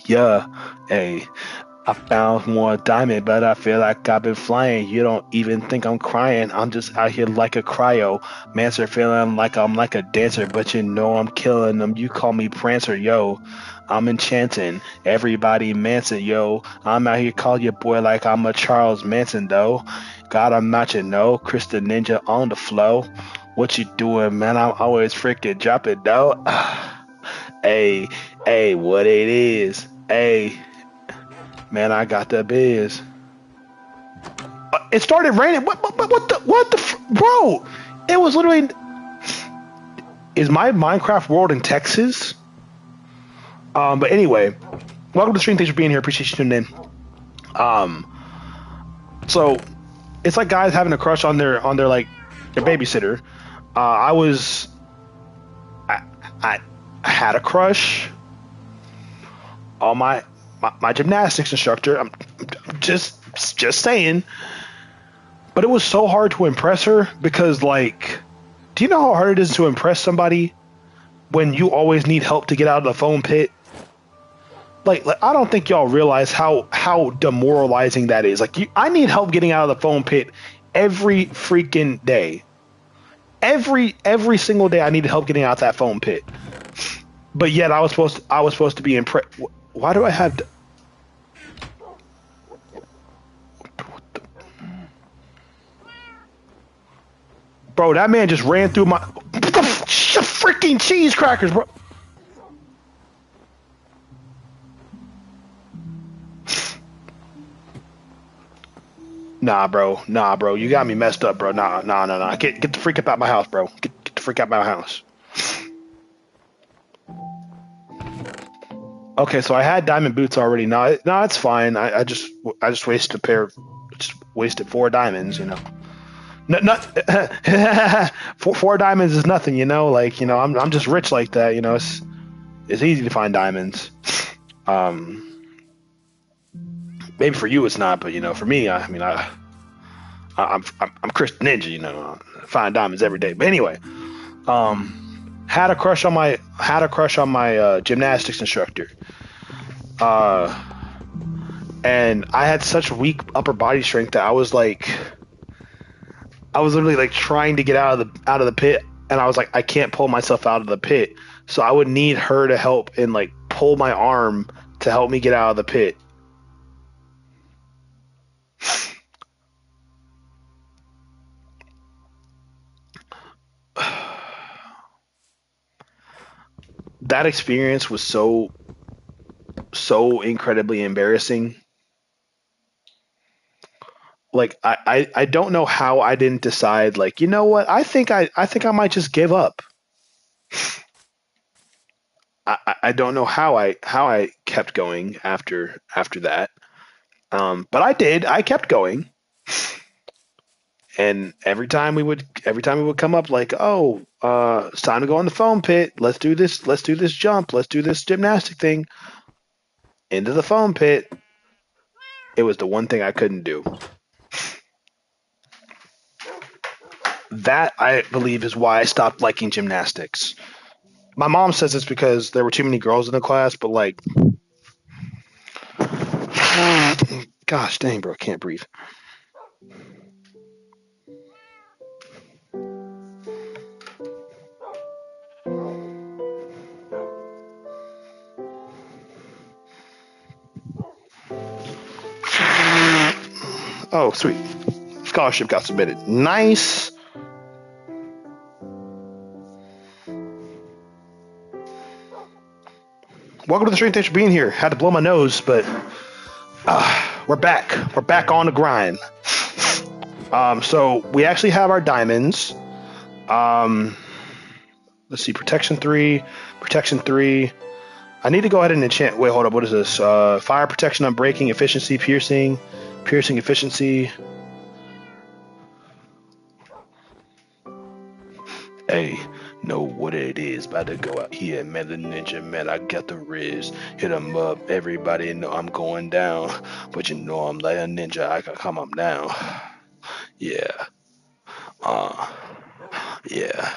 I found more diamond, but I feel like I've been flying. You don't even think I'm crying. I'm just out here like a cryo. Mancer feeling like I'm like a dancer, but I'm killing them. You call me Prancer, yo. I'm enchanting. Everybody Manson, yo. I'm out here calling your boy like I'm a Charles Manson, though. God, I'm not Chris the Ninja on the flow. What you doing, man? I'm always freaking dropping, though. Hey, what it is. Hey. Man, I got the biz. It started raining. What the, bro? It was literally. Is my Minecraft world in Texas? But anyway, welcome to the stream. Thanks for being here. Appreciate you tuning in. Um, so it's like guys having a crush on their like their babysitter. I was I, I had a crush on my gymnastics instructor. I'm just saying, but it was so hard to impress her because like, do you know how hard it is to impress somebody when you always need help to get out of the foam pit? Like I don't think y'all realize how demoralizing that is. Like I need help getting out of the foam pit every freaking day. Every single day I needed help getting out that foam pit. But yet I was supposed to be impressed. Why do I have Bro, that man just ran through my freaking cheese crackers, bro. Nah, bro. You got me messed up, bro. Nah. Get the freak up out my house, bro. Get the freak out my house. Okay, so I had diamond boots already. No, it's fine. I just wasted a pair. Just wasted 4 diamonds, you know. Not four diamonds is nothing, you know. Like I'm just rich like that, you know. It's easy to find diamonds. Maybe for you it's not, but for me, I'm Chris Ninja, you know. I find diamonds every day. But anyway, had a crush on my gymnastics instructor. And I had such weak upper body strength that I was literally like trying to get out of the pit, and I was like, I can't pull myself out of the pit, so I would need her to help and like pull my arm to help me get out of the pit. That experience was so incredibly embarrassing. Like I don't know how I didn't decide, like, you know what, I think I might just give up. I don't know how I kept going after that. But I did. I kept going. And every time we would come up like, oh, it's time to go in the foam pit. Let's do this jump. Let's do this gymnastic thing. Into the foam pit. It was the one thing I couldn't do. That, I believe, is why I stopped liking gymnastics. My mom says it's because there were too many girls in the class, but like, gosh dang, bro, I can't breathe. Oh, sweet. Scholarship got submitted. Nice. Welcome to the stream. Thanks for being here. Had to blow my nose, but we're back. We're back on the grind. So we actually have our diamonds. Let's see. Protection 3. I need to go ahead and enchant. Wait, hold up. What is this? Fire protection on breaking, efficiency, piercing efficiency. Hey, know what it is. About to go out here, man. The ninja, man. I got the riz. Hit 'em up. Everybody know I'm going down. But you know I'm like a ninja. I can come up now. Yeah. Yeah.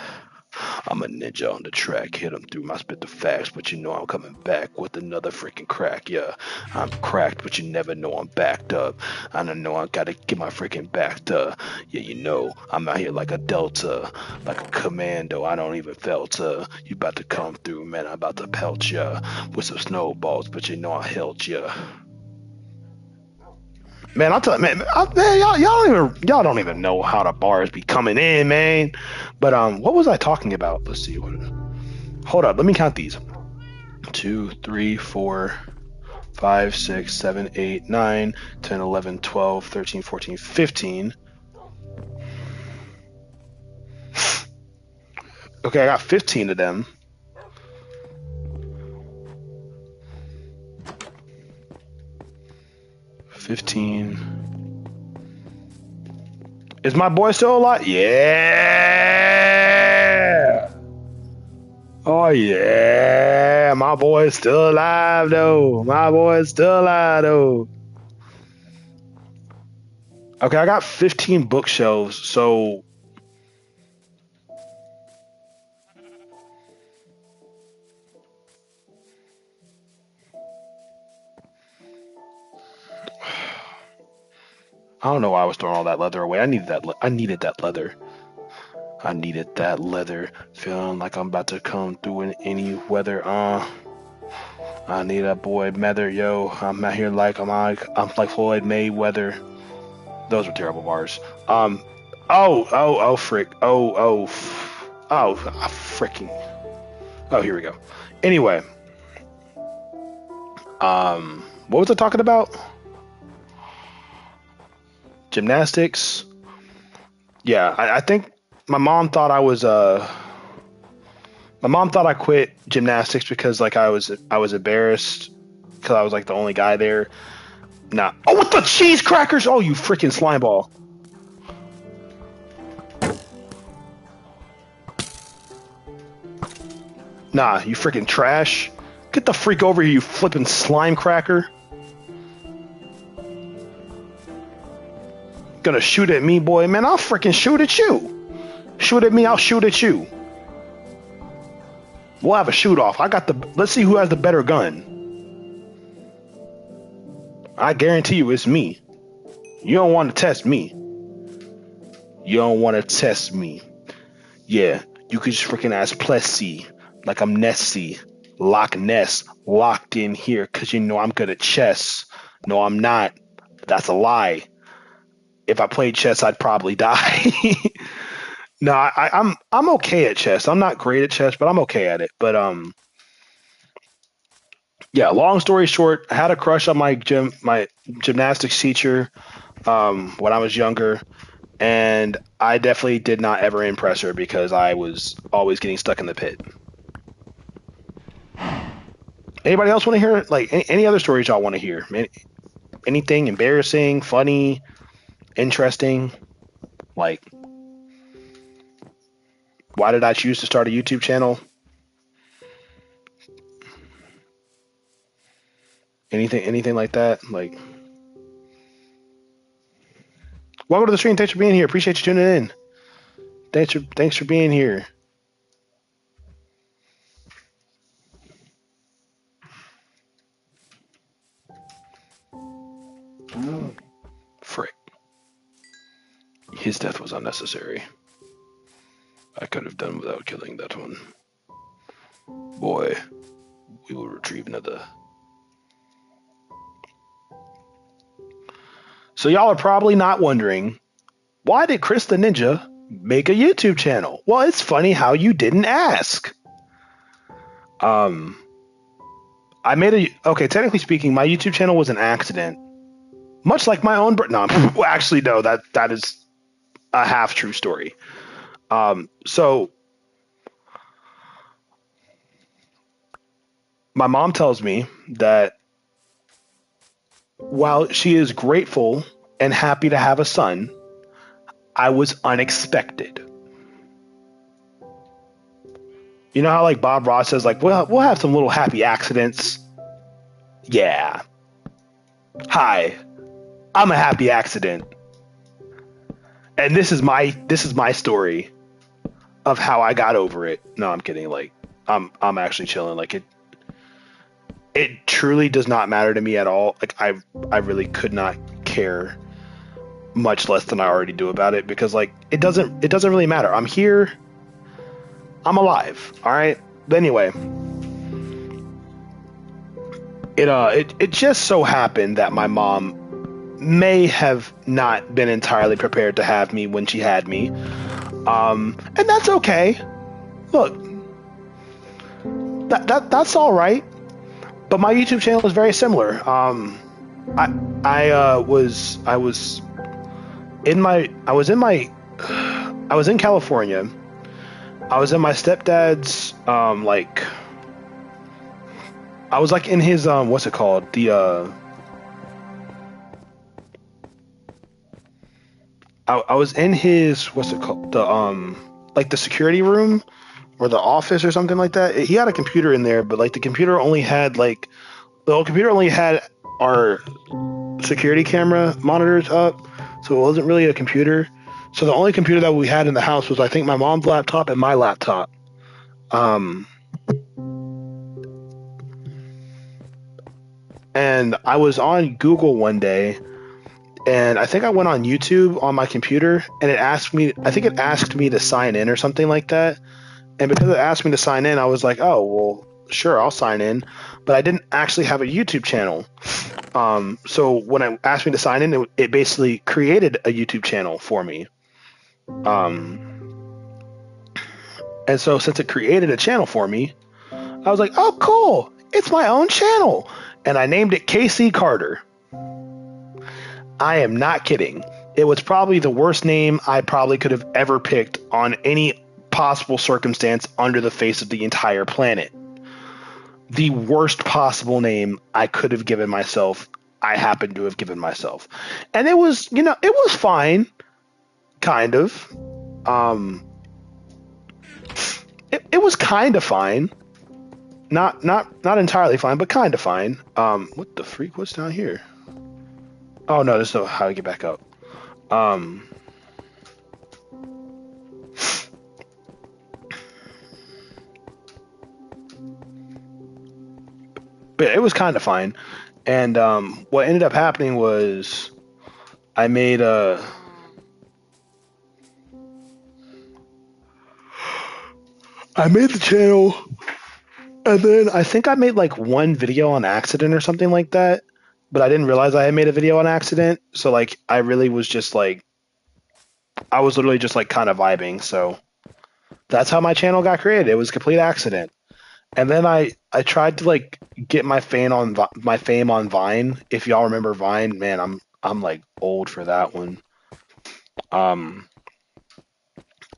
I'm a ninja on the track, hit 'em through my spit the facts, but you know I'm coming back with another freaking crack, yeah. I'm cracked, but you never know I'm backed up. I don't know, I gotta get my freaking back to, yeah, you know, I'm out here like a delta, like a commando, I don't even filter. You about to come through, man, I'm about to pelt ya with some snowballs, but you know I held ya. Man, I'll tell you, man, y'all don't even know how the bars be coming in, man. But what was I talking about? Let's see. Hold up, let me count these. 2, 3, 4, 5, 6, 7, 8, 9, 10, 11, 12, 13, 14, 15. Okay, I got 15 of them. 15. Is my boy still alive? Yeah. Oh yeah, my boy's still alive though. My boy's still alive though. Okay, I got 15 bookshelves, so I don't know why I was throwing all that leather away. I needed that. I needed that leather. I needed that leather. Feeling like I'm about to come through in any weather. I need that boy Mather, yo. I'm out here like I'm like Floyd Mayweather. Those were terrible bars. Frick. Freaking. Oh, here we go. Anyway, what was I talking about? Gymnastics. Yeah, I think my mom thought I was my mom thought I quit gymnastics because like I was embarrassed because I was like the only guy there. Nah. Oh, what the cheese crackers? Oh, you freaking slime ball. Nah, you freaking trash. Get the freak over here, you flipping slime cracker. Gonna shoot at me, boy. Man, I'll freaking shoot at you. Shoot at me, I'll shoot at you. We'll have a shoot off. Let's see who has the better gun. I guarantee you it's me. You don't want to test me. You don't want to test me. Yeah, you could just freaking ask Plessy. Like I'm Nessie. Loch Ness. Locked in here because you know I'm good at chess. No, I'm not. That's a lie. If I played chess, I'd probably die. No, I'm okay at chess. I'm not great at chess, but I'm okay at it. But yeah. Long story short, I had a crush on my gymnastics teacher when I was younger, and I definitely did not ever impress her because I was always getting stuck in the pit. Anybody else want to hear like any other stories y'all want to hear? Anything embarrassing, funny, interesting? Like, why did I choose to start a YouTube channel? Anything like that? Like, welcome to the stream. Thanks for being here. Appreciate you tuning in. Thanks for being here. Frick. His death was unnecessary. I could have done without killing that one. Boy, we will retrieve another. So y'all are probably not wondering, why did Chris the Ninja make a YouTube channel? Well, it's funny how you didn't ask. Okay, technically speaking, my YouTube channel was an accident. Much like my own no, well, actually no, that is a half true story. So my mom tells me that while she is grateful and happy to have a son, I was unexpected. You know how like Bob Ross says like, we'll have some little happy accidents. Yeah. Hi, I'm a happy accident. And this is my story of how I got over it. No, I'm kidding. Like I'm actually chilling. Like it truly does not matter to me at all. Like I really could not care much less than I already do about it because like it doesn't really matter. I'm here. I'm alive. All right. But anyway, it just so happened that my mom may have not been entirely prepared to have me when she had me. And that's okay. Look, that's all right. But my YouTube channel is very similar. I was in California. I was in my stepdad's I was like in his what's it called? I was in his, what's it called, the like the security room or the office or something like that. He had a computer in there, but like the computer only had like the computer only had our security camera monitors up, so it wasn't really a computer. So the only computer that we had in the house was, I think, my mom's laptop and my laptop. Um, and I was on Google one day, and I think I went on YouTube on my computer, and it asked me. I think it asked me to sign in or something like that. And because it asked me to sign in, I was like, oh well, sure, I'll sign in. But I didn't actually have a YouTube channel. So when it asked me to sign in, it basically created a YouTube channel for me. Um, and so since it created a channel for me, I was like, oh, cool. It's my own channel. And I named it KC Carter. I am not kidding. It was probably the worst name I probably could have ever picked on any possible circumstance under the face of the entire planet. The worst possible name I could have given myself, I happened to have given myself. And it was, it was fine, kind of. Um, it was kind of fine. Not entirely fine, but kind of fine. What the freak? What's down here? Oh no, this is how to get back up. Um, but it was kind of fine. And what ended up happening was I made the channel, and then I think I made like one video on accident or something like that. But I didn't realize I had made a video on accident. So like I really was just like I was literally just like kind of vibing. So that's how my channel got created. It was a complete accident. And then I tried to like get my fame on Vine. If y'all remember Vine, man, I'm like old for that one. Um,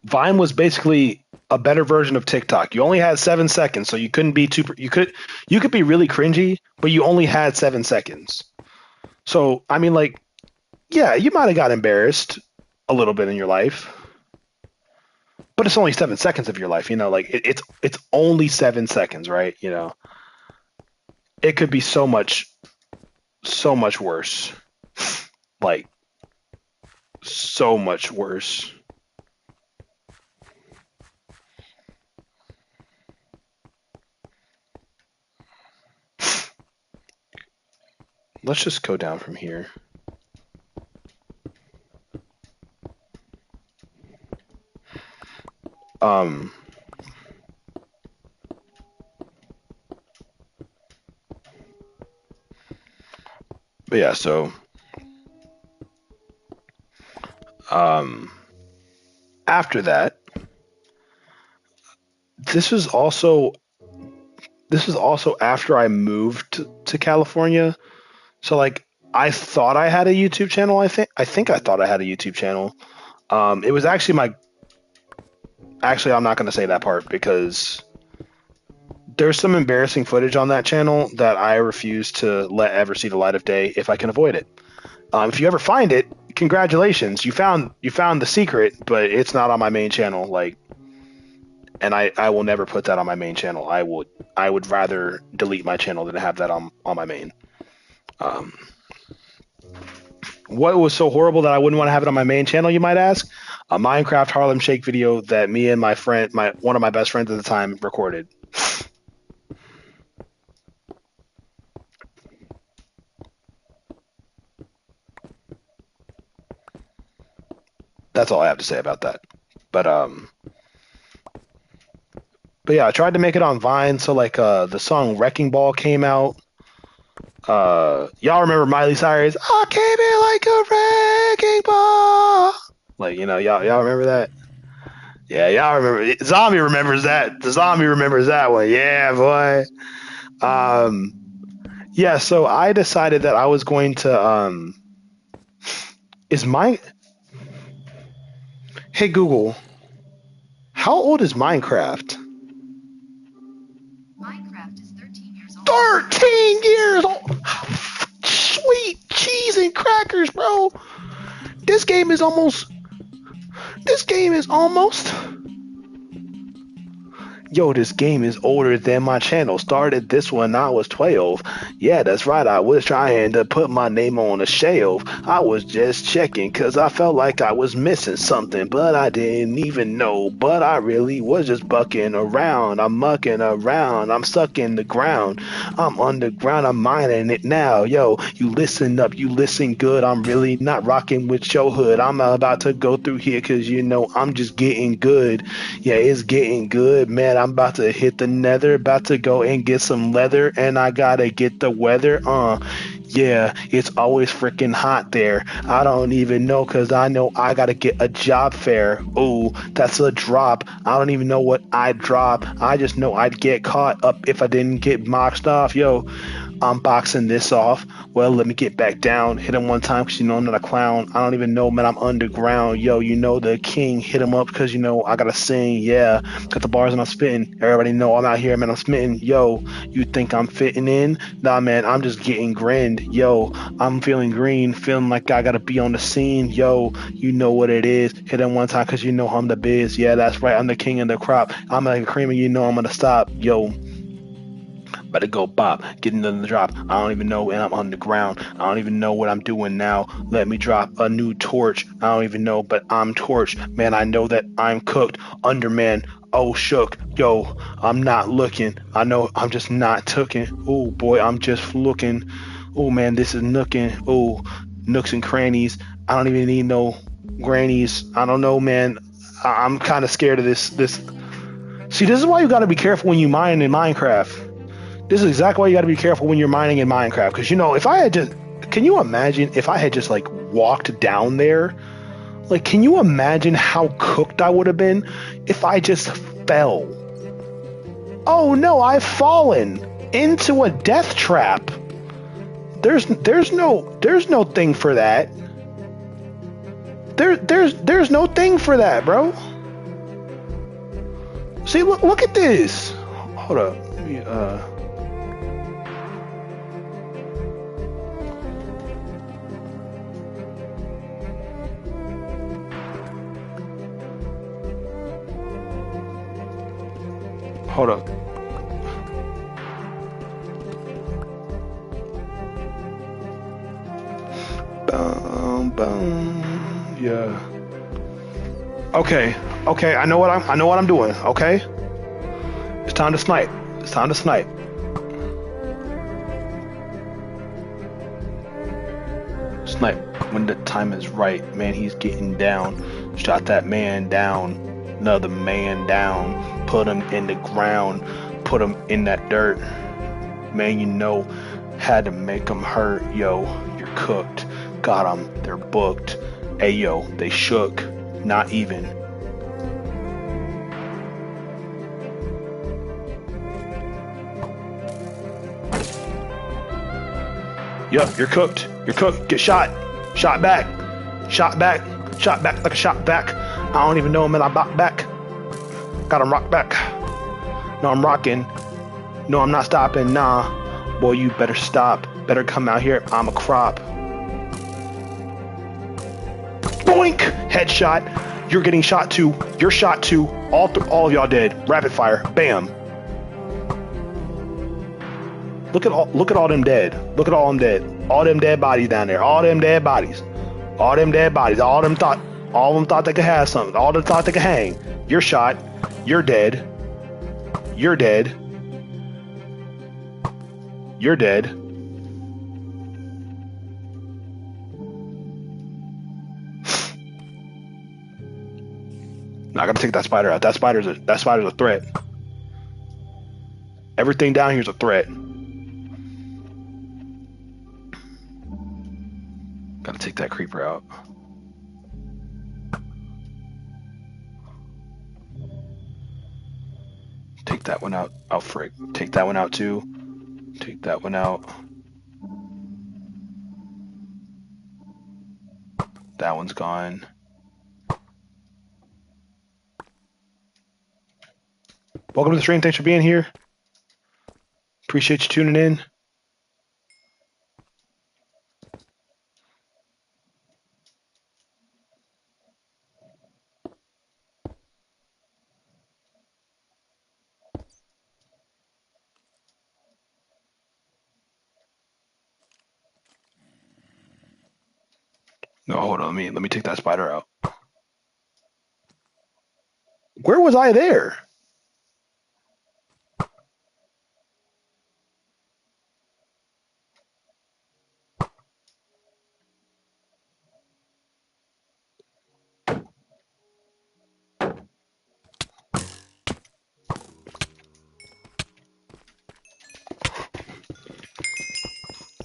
Vine was basically a better version of TikTok. You only had 7 seconds, so you couldn't be too. You could be really cringy, but you only had 7 seconds. So I mean, like, yeah, you might have got embarrassed a little bit in your life, but it's only 7 seconds of your life. Like it's only 7 seconds, right? It could be so much worse. Like so much worse. Let's just go down from here. Um, but yeah, so um, after that, this was also after I moved to California. So like I thought I had a YouTube channel. I think I thought I had a YouTube channel. It was actually I'm not going to say that part because there's some embarrassing footage on that channel that I refuse to let ever see the light of day if I can avoid it. If you ever find it, congratulations, you found the secret, but it's not on my main channel. Like, and I will never put that on my main channel. I would rather delete my channel than have that on my main. Um, what was so horrible that I wouldn't want to have it on my main channel, you might ask? A Minecraft Harlem Shake video that me and one of my best friends at the time recorded. That's all I have to say about that. But yeah, I tried to make it on Vine. So like the song Wrecking Ball came out. Y'all remember Miley Cyrus? I came in like a wrecking ball. Like, y'all remember that? Yeah, y'all remember. Zombie remembers that. The zombie remembers that one. Yeah, boy. Um, yeah. So I decided that I was going to. Is my Hey Google, how old is Minecraft? Minecraft is 13 years old. 13 years old. Sweet cheese and crackers, bro. This game is almost this game is almost. Yo, this game is older than my channel. Started this when I was 12. Yeah, that's right. I was trying to put my name on a shelf. I was just checking because I felt like I was missing something, but I didn't even know. But I really was just bucking around. I'm mucking around. I'm stuck in the ground. I'm underground. I'm mining it now. Yo, you listen up. You listen good. I'm really not rocking with your hood. I'm about to go through here because you know I'm just getting good. Yeah, it's getting good, man. I'm about to hit the nether, about to go and get some leather, and I gotta get the weather. Yeah, it's always freaking hot there. I don't even know because I know I gotta get a job fair. Ooh, that's a drop. I don't even know what I'd drop. I just know I'd get caught up if I didn't get moxed off. Yo, I'm boxing this off. Well, let me get back down. Hit him one time because you know I'm not a clown. I don't even know, man. I'm underground. Yo, you know the king. Hit him up because you know I gotta sing. Yeah, got the bars and I'm spitting. Everybody know I'm out here, man. I'm smitten. Yo, you think I'm fitting in? Nah, man. I'm just getting grinned. Yo, I'm feeling green. Feeling like I gotta be on the scene. Yo, you know what it is. Hit him one time because you know I'm the biz. Yeah, that's right. I'm the king of the crop. I'm like a cream and you know I'm gonna stop. Yo, about to go bop, getting in the drop. I don't even know when I'm on the ground. I don't even know what I'm doing now. Let me drop a new torch. I don't even know, but I'm torched. Man, I know that I'm cooked. Underman, oh shook. Yo, I'm not looking. I know I'm just not tooking. Oh boy, I'm just looking. Oh man, this is nooking. Oh, nooks and crannies. I don't even need no grannies. I don't know, man. I'm kind of scared of this. See, this is why you got to be careful when you mine in Minecraft. This is exactly why you got to be careful when you're mining in Minecraft. Because, you know, if I had just, can you imagine if I had just like walked down there? Like, can you imagine how cooked I would have been if I just fell? Oh no, I've fallen into a death trap. There's no thing for that. There's no thing for that, bro. See, look at this. Hold up. Let me, hold up. Boom. Yeah. Okay. Okay. I know what I'm doing. Okay. It's time to snipe. It's time to snipe. Snipe when the time is right. Man, he's getting down. Shot that man down. Another man down. Put him in the ground. Put him in that dirt. Man, you know, had to make him hurt. Yo, you're cooked. Got them. They're booked. Ayo, they shook. Not even. Yup, you're cooked. You're cooked. Get shot. Shot back. Shot back. Shot back like a shot back. I don't even know, man. I bought back. Got him rock back. No, I'm rocking. No, I'm not stopping. Nah. Boy, you better stop. Better come out here. I'm a crop. Boink! Headshot. You're getting shot too. You're shot too. All of y'all dead. Rapid fire. Bam. Look at all them dead. Look at all them dead. All them dead bodies down there. All them dead bodies. All them dead bodies. All of them thought they could have something. All of them thought they could hang. You're shot. You're dead. You're dead. You're dead. Now I gotta take that spider out. That spider's a threat. Everything down here is a threat. Gotta take that creeper out. Take that one out. Oh frick. Take that one out too. Take that one out. That one's gone. Welcome to the stream. Thanks for being here. Appreciate you tuning in. No, hold on. Let me take that spider out. Where was I there?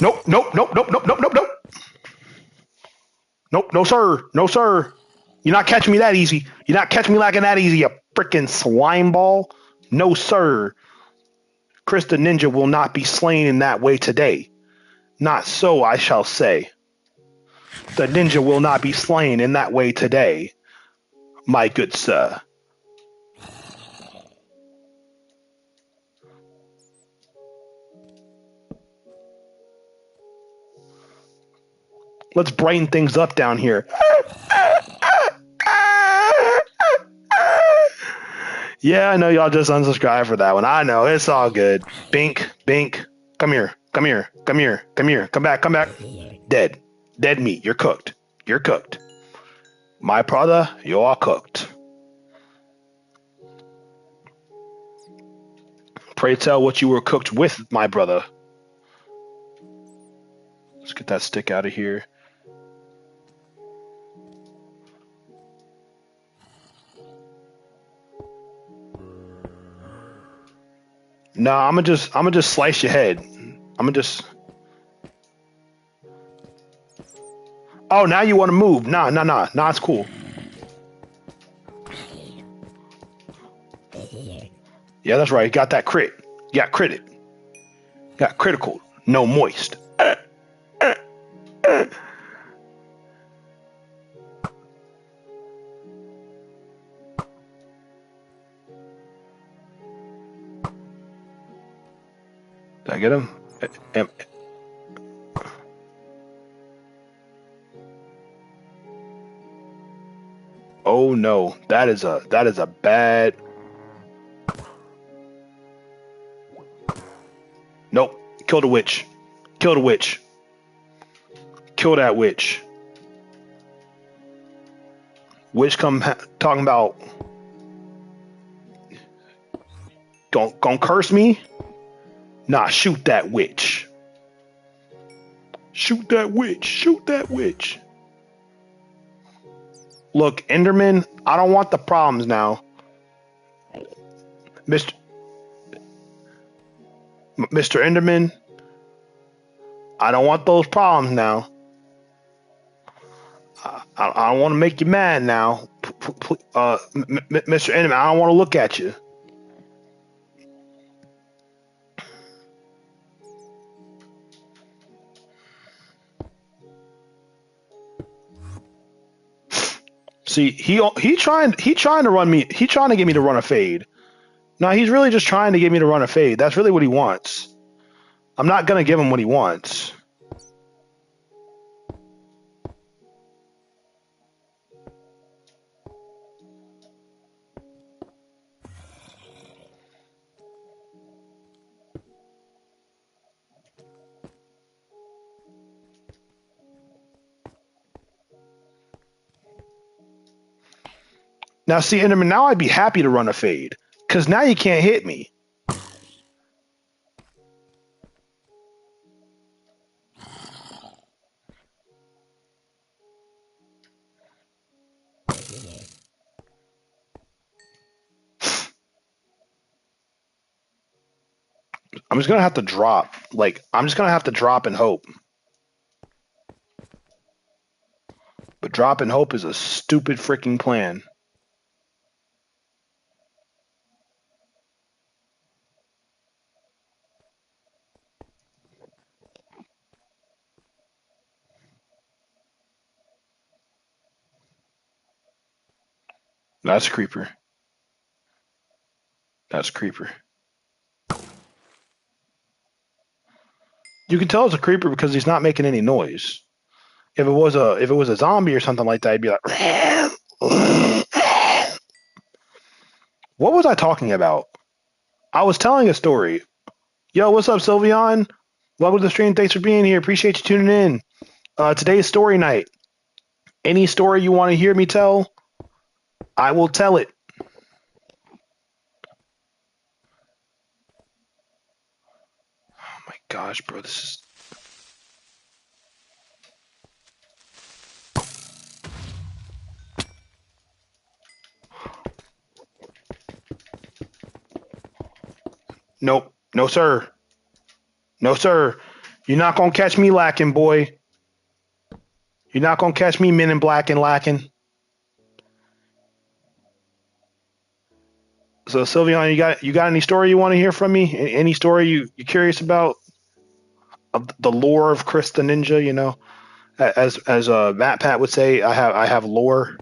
Nope, nope, nope, nope, nope, nope, nope, nope. Nope, no sir, no sir. You're not catching me that easy. You're not catching me like that easy, you freaking slime ball. No sir. Chris the Ninja will not be slain in that way today. Not so, I shall say. The ninja will not be slain in that way today, my good sir. Let's brighten things up down here. Yeah, I know y'all just unsubscribed for that one. I know, it's all good. Bink, bink. Come here, come here, come here, come here. Come back, come back. Dead. Dead meat. You're cooked. You're cooked. My brother, you're cooked. Pray tell what you were cooked with, my brother. Let's get that stick out of here. No, I'm gonna just slice your head. I'm gonna just. Oh, now you want to move? Nah, nah, nah, nah. It's cool. Yeah, that's right. You got that crit. You got critted. You got critical. No moist. Did I get him? Am- Oh no, that is a bad. Nope. Kill the witch. Kill the witch. Kill that witch. Witch talking about gon' curse me? Nah, shoot that witch. Shoot that witch. Shoot that witch. Look, Enderman, I don't want the problems now. Mr. Mr. Enderman, I don't want those problems now. I don't want to make you mad now. Mr. Enderman, I don't want to look at you. See, he trying to run me. He trying to get me to run a fade. No, he's really just trying to get me to run a fade. That's really what he wants. I'm not gonna give him what he wants. Now, see, Enderman, now I'd be happy to run a fade because now you can't hit me. I'm just gonna have to drop. Like, I'm just gonna have to drop and hope. But drop and hope is a stupid freaking plan. That's creeper. That's creeper. You can tell it's a creeper because he's not making any noise. If it was a zombie or something like that, I'd be like, what was I talking about? I was telling a story. Yo, what's up, Sylveon? Welcome to the stream. Thanks for being here. Appreciate you tuning in. Today's story night. Any story you want to hear me tell, I will tell it. Oh my gosh, bro, this is. Nope. No, sir. No, sir. You're not gonna catch me lacking, boy. You're not gonna catch me men in black and lacking. So, Sylveon, you got any story you want to hear from me? Any story you curious about of the lore of Chris the Ninja? You know, as Matt Pat would say, I have lore.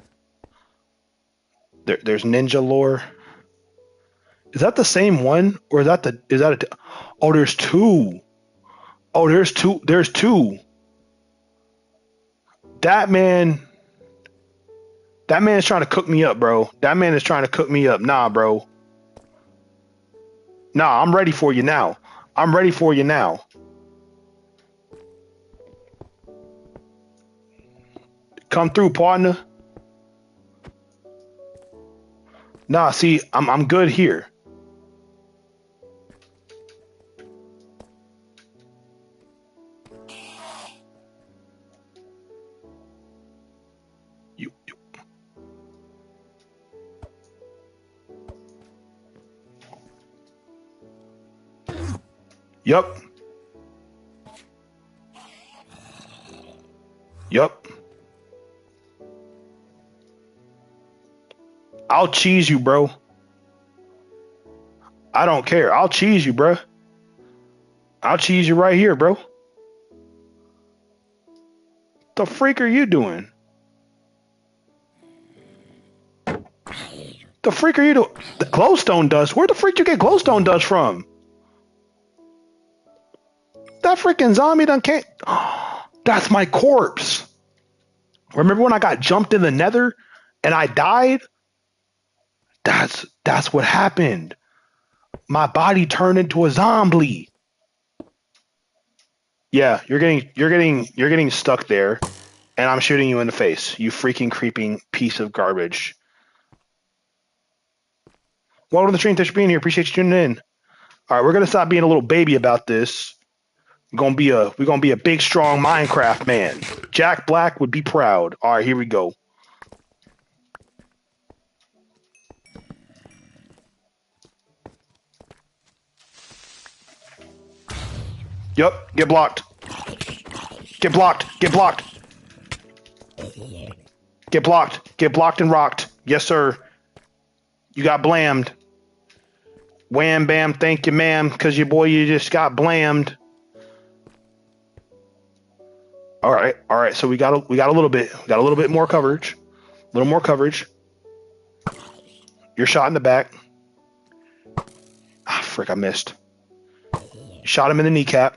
There's ninja lore. Is that the same one, or is that a? Oh, there's two. Oh, there's two. There's two. That man. That man is trying to cook me up, bro. That man is trying to cook me up. Nah, bro. Nah, I'm ready for you now. I'm ready for you now. Come through, partner. Nah, see, I'm good here. You, yup, yup. I'll cheese you, bro. I don't care. I'll cheese you, bro. I'll cheese you right here, bro. The freak are you doing? The freak are you doing? The glowstone dust? Where the freak you get glowstone dust from? That freaking zombie done can't. That's my corpse. Remember when I got jumped in the nether and I died? That's what happened. My body turned into a zombie. Yeah, you're getting stuck there, and I'm shooting you in the face. You freaking creeping piece of garbage. Welcome to the stream. Thanks for being here. Appreciate you tuning in. All right, we're gonna stop being a little baby about this. We're gonna be a big, strong Minecraft man. Jack Black would be proud. All right, here we go. Yup, get blocked. Get blocked. Get blocked. Get blocked. Get blocked and rocked. Yes, sir. You got blammed. Wham bam, thank you, ma'am, cause your boy you just got blammed. All right. So we got a little bit more coverage. A little more coverage. You're shot in the back. Ah, frick, I missed. Shot him in the kneecap.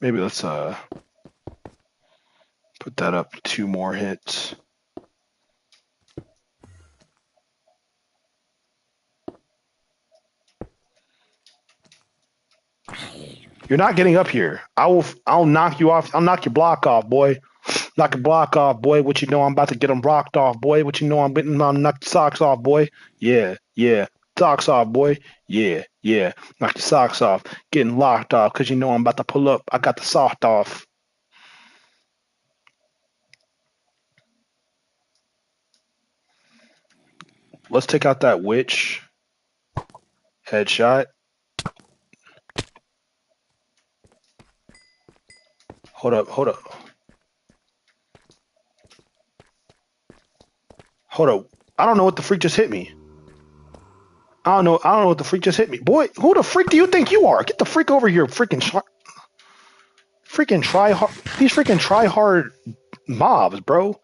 Maybe let's put that up 2 more hits. You're not getting up here. I'll knock you off. I'll knock your block off, boy. Knock your block off, boy. What you know? I'm about to get them rocked off, boy. What you know? I'm knock your socks off, boy. Yeah, yeah. Socks off, boy. Yeah, yeah. Knock your socks off. Getting locked off because you know I'm about to pull up. I got the soft off. Let's take out that witch. Headshot. Hold up, hold up. Hold up. I don't know what the freak just hit me. I don't know what the freak just hit me. Boy, who the freak do you think you are? Get the freak over here, freaking try hard. These freaking try hard mobs, bro.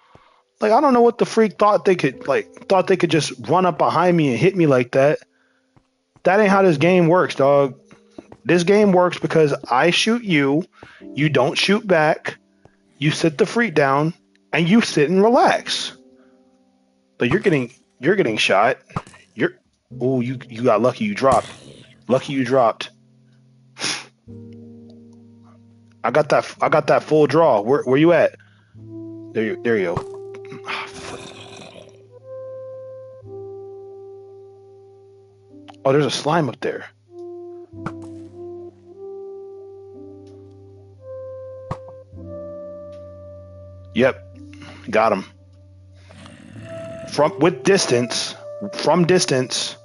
Like I don't know what the freak thought they could just run up behind me and hit me like that. That ain't how this game works, dog. This game works because I shoot you, you don't shoot back, you sit the freak down, and you sit and relax. But you're getting shot. You're oh you got lucky you dropped. Lucky you dropped. I got that full draw. Where you at? There you go. Ah, oh, there's a slime up there. Yep, got him. From with distance, from distance,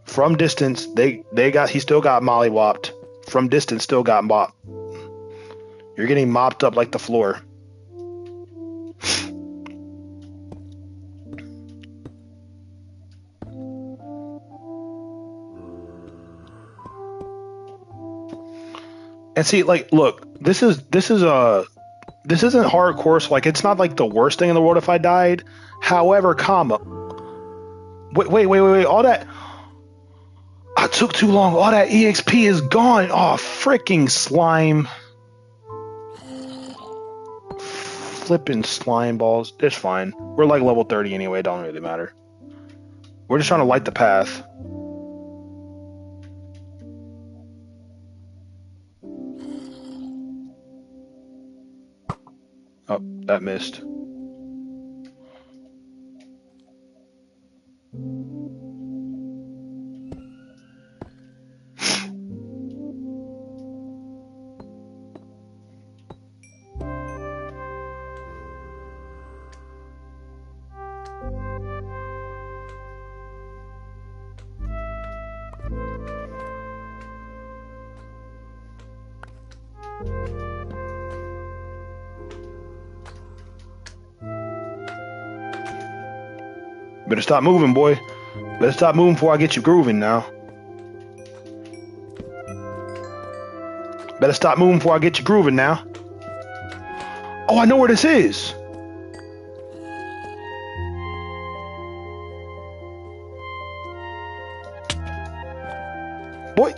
from distance, they got he still got mollywopped. From distance, still got mopped. You're getting mopped up like the floor. And see, like, look, this isn't hardcore. So like, it's not like the worst thing in the world if I died. However, comma, wait. All that I took too long. All that EXP is gone. Oh, freaking slime. Flipping slime balls. It's fine. We're like level 30 anyway. It don't really matter. We're just trying to light the path. Oh, that missed. Better stop moving, boy. Better stop moving before I get you grooving now. Better stop moving before I get you grooving now. Oh, I know where this is. Boy,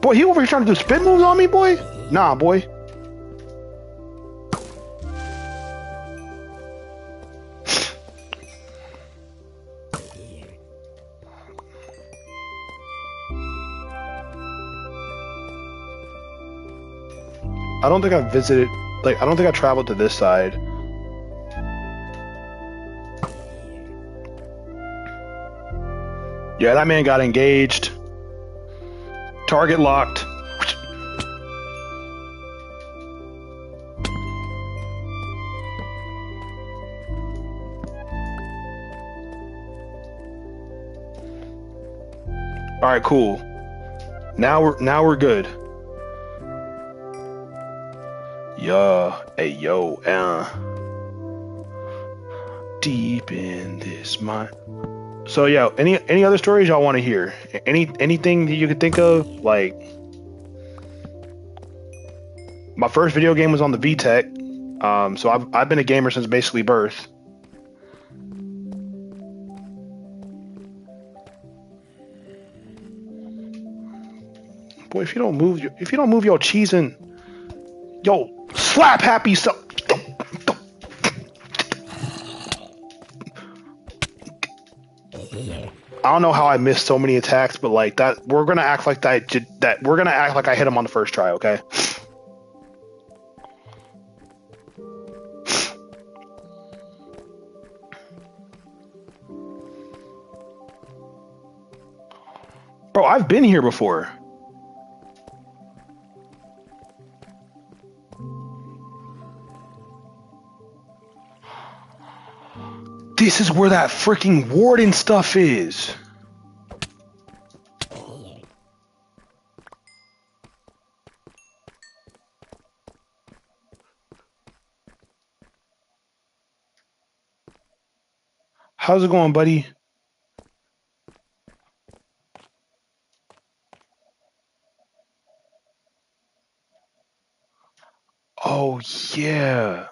boy, he over here trying to do spin moves on me, boy? Nah, boy. I don't think I visited, like, I don't think I traveled to this side. Yeah, that man got engaged. Target locked. All right, cool. Now we're good. Yeah, hey yo, deep in this mind. So yeah, any other stories y'all want to hear? Anything that you could think of? Like my first video game was on the VTech. So I've been a gamer since basically birth. Boy, if you don't move your cheese and yo slap happy so. I don't know how I missed so many attacks, but like that, we're gonna act like that we're gonna act like I hit him on the first try, okay? Bro, I've been here before. This is where that freaking warden stuff is. How's it going, buddy? Oh yeah.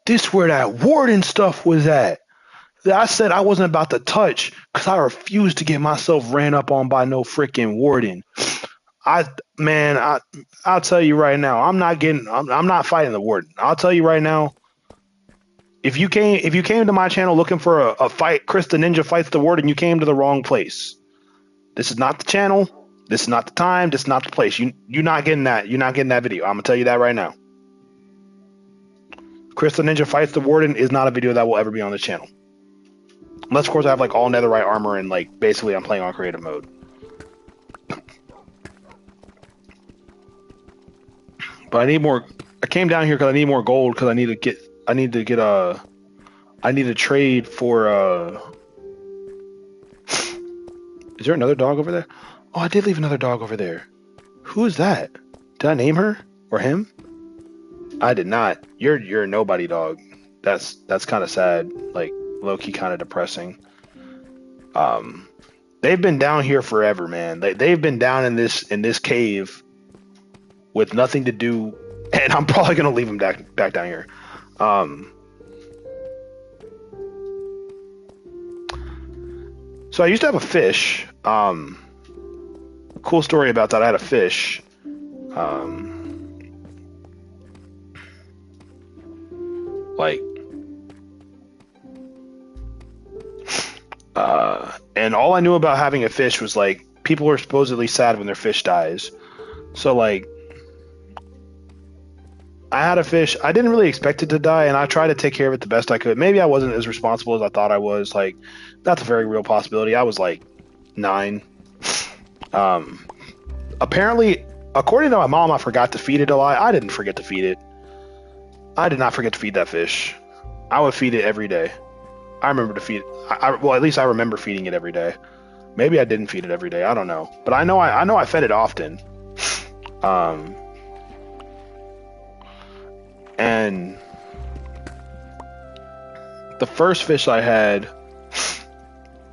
This where that warden stuff was at. I said I wasn't about to touch because I refused to get myself ran up on by no freaking warden. I man, I'll tell you right now, I'm not fighting the warden. I'll tell you right now, if you came to my channel looking for a fight, Chris the Ninja fights the warden, you came to the wrong place. This is not the channel. This is not the time. This is not the place. You're not getting that. You're not getting that video. I'm gonna tell you that right now. Chris the Ninja fights the warden is not a video that will ever be on this channel. Unless of course I have like all netherite armor and like basically I'm playing on creative mode. But I need more. I came down here because I need more gold because I need to get. I need to get I need to trade for. Is there another dog over there? Oh, I did leave another dog over there. Who is that? Did I name her or him? I did not. You're a nobody dog. That's kind of sad. Like low key, kind of depressing. Um, they've been down here forever, man. They've been down in this cave with nothing to do, and I'm probably gonna leave them back down here. Um, so I used to have a fish. Cool story about that. I had a fish. Um, like, and all I knew about having a fish was like people are supposedly sad when their fish dies. So like, I had a fish. I didn't really expect it to die, and I tried to take care of it the best I could. Maybe I wasn't as responsible as I thought I was. Like, that's a very real possibility. I was like 9. Um, apparently, according to my mom, I forgot to feed it a lot. I didn't forget to feed it. I did not forget to feed that fish. I would feed it every day. I remember to feed. Well, at least I remember feeding it every day. Maybe I didn't feed it every day. I don't know, but I know I fed it often. Um, and the first fish I had,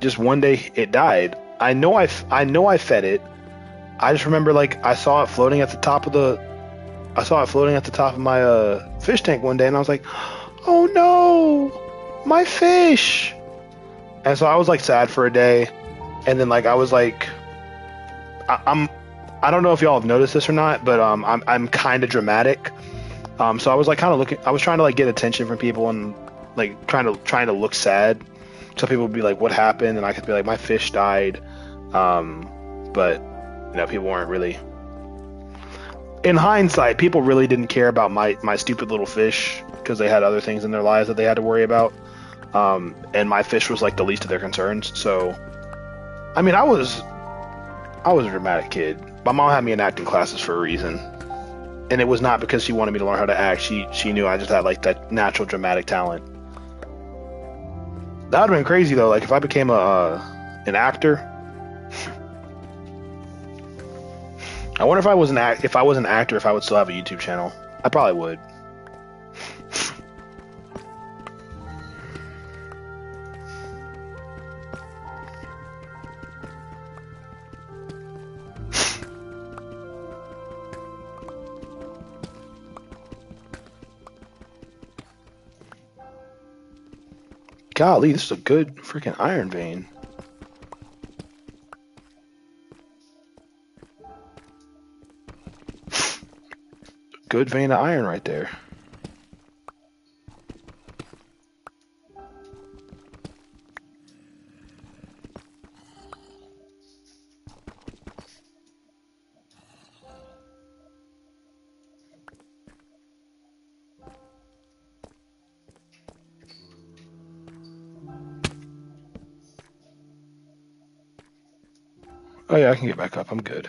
just one day it died. I know I fed it. I just remember like I saw it floating at the top of my fish tank one day, and I was like, "Oh no, my fish!" And so I was like sad for a day, and then like I was like, I'm I don't know if y'all have noticed this or not, but I'm kind of dramatic. So I was like kind of looking. I was trying to like get attention from people and like trying to look sad, so people would be like, "What happened?" And I could be like, "My fish died," but you know, people weren't really. In hindsight, people really didn't care about my stupid little fish because they had other things in their lives that they had to worry about. And my fish was like the least of their concerns. So, I mean, I was a dramatic kid. My mom had me in acting classes for a reason, and it was not because she wanted me to learn how to act. She knew I just had like that natural dramatic talent. That would have been crazy though. Like if I became an actor. I wonder if I was an actor, if I would still have a YouTube channel. I probably would. Golly, this is a good freaking iron vein. Good vein of iron right there. Oh yeah, I can get back up. I'm good.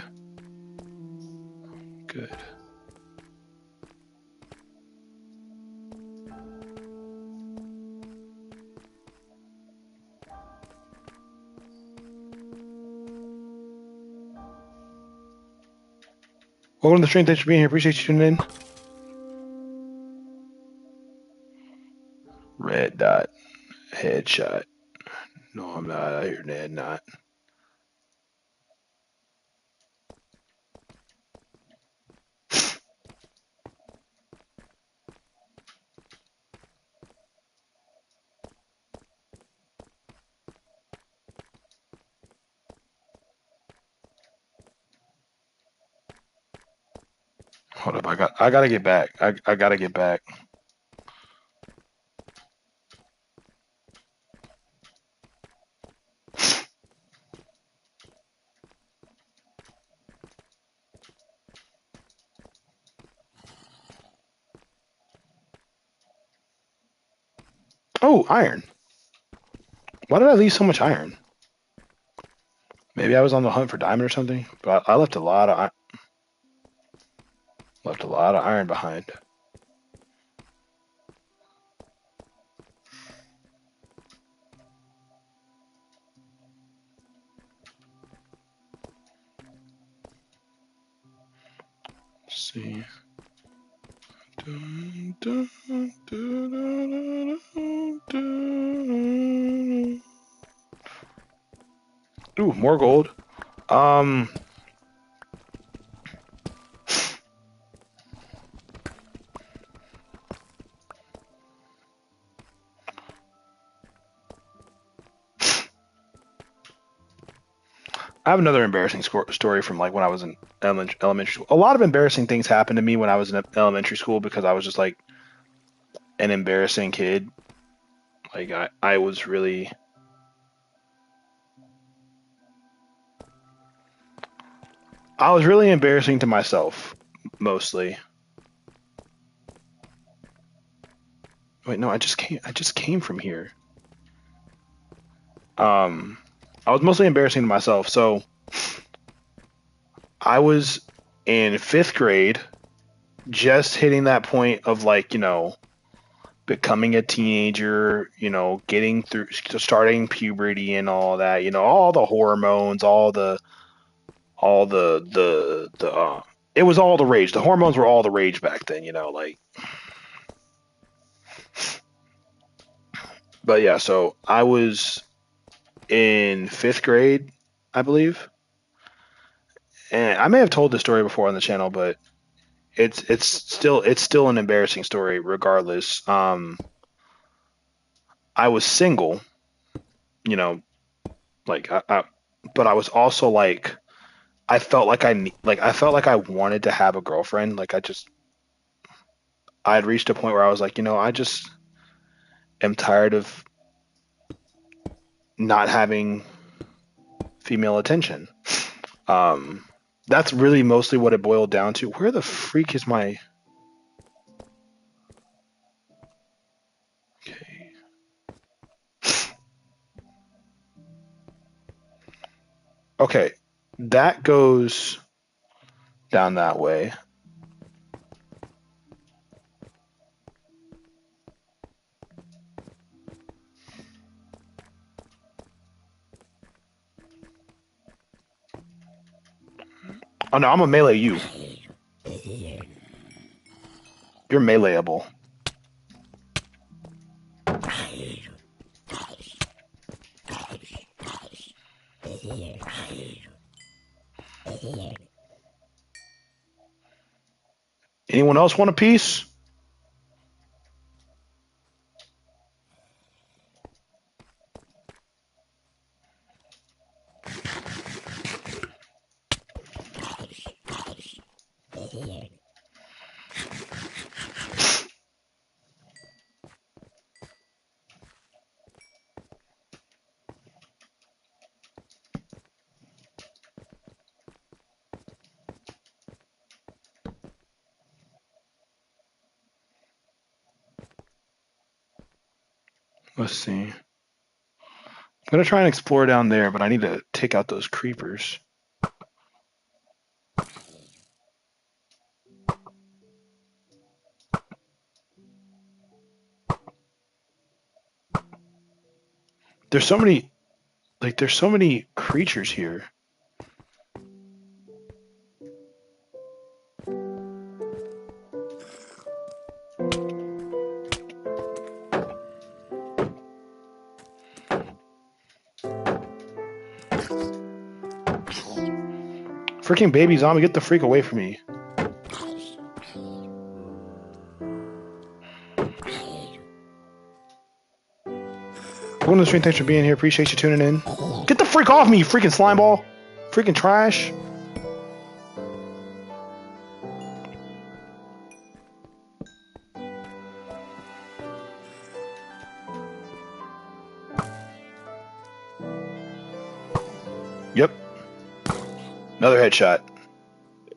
Good. Welcome to the stream. Thanks for being here. Appreciate you tuning in. Red dot. Headshot. No, I'm not. I hear Ned not. Hold up, I gotta get back. I gotta get back. Oh, iron. Why did I leave so much iron? Maybe I was on the hunt for diamond or something. But I left a lot of iron behind. Let's see. Ooh, more gold. Um, I have another embarrassing story from like when I was in elementary school. A lot of embarrassing things happened to me when I was in elementary school because I was just like an embarrassing kid. Like I was really embarrassing to myself mostly. Wait, no, I just came from here. Um, I was mostly embarrassing to myself. So I was in fifth grade, just hitting that point of like, becoming a teenager, getting through, starting puberty and all that, all the hormones, it was all the rage. The hormones were all the rage back then, like, but yeah, so I was in fifth grade, I believe. And I may have told this story before on the channel, but it's still an embarrassing story regardless. I was single, you know, like but I was also like I felt like I felt like I wanted to have a girlfriend. Like I had reached a point where I was like, I just am tired of not having female attention. Um, that's really mostly what it boiled down to. Where the freak is my? Okay. Okay, that goes down that way. Oh no, I'm a melee you. You're meleeable. Anyone else want a piece? Let's see. I'm gonna try and explore down there, but I need to take out those creepers. There's so many, there's so many creatures here. Freaking baby zombie, get the freak away from me. Welcome to the stream, thanks for being here. Appreciate you tuning in. Get the freak off me, you freaking slime ball. Freaking trash. Yep. Another headshot.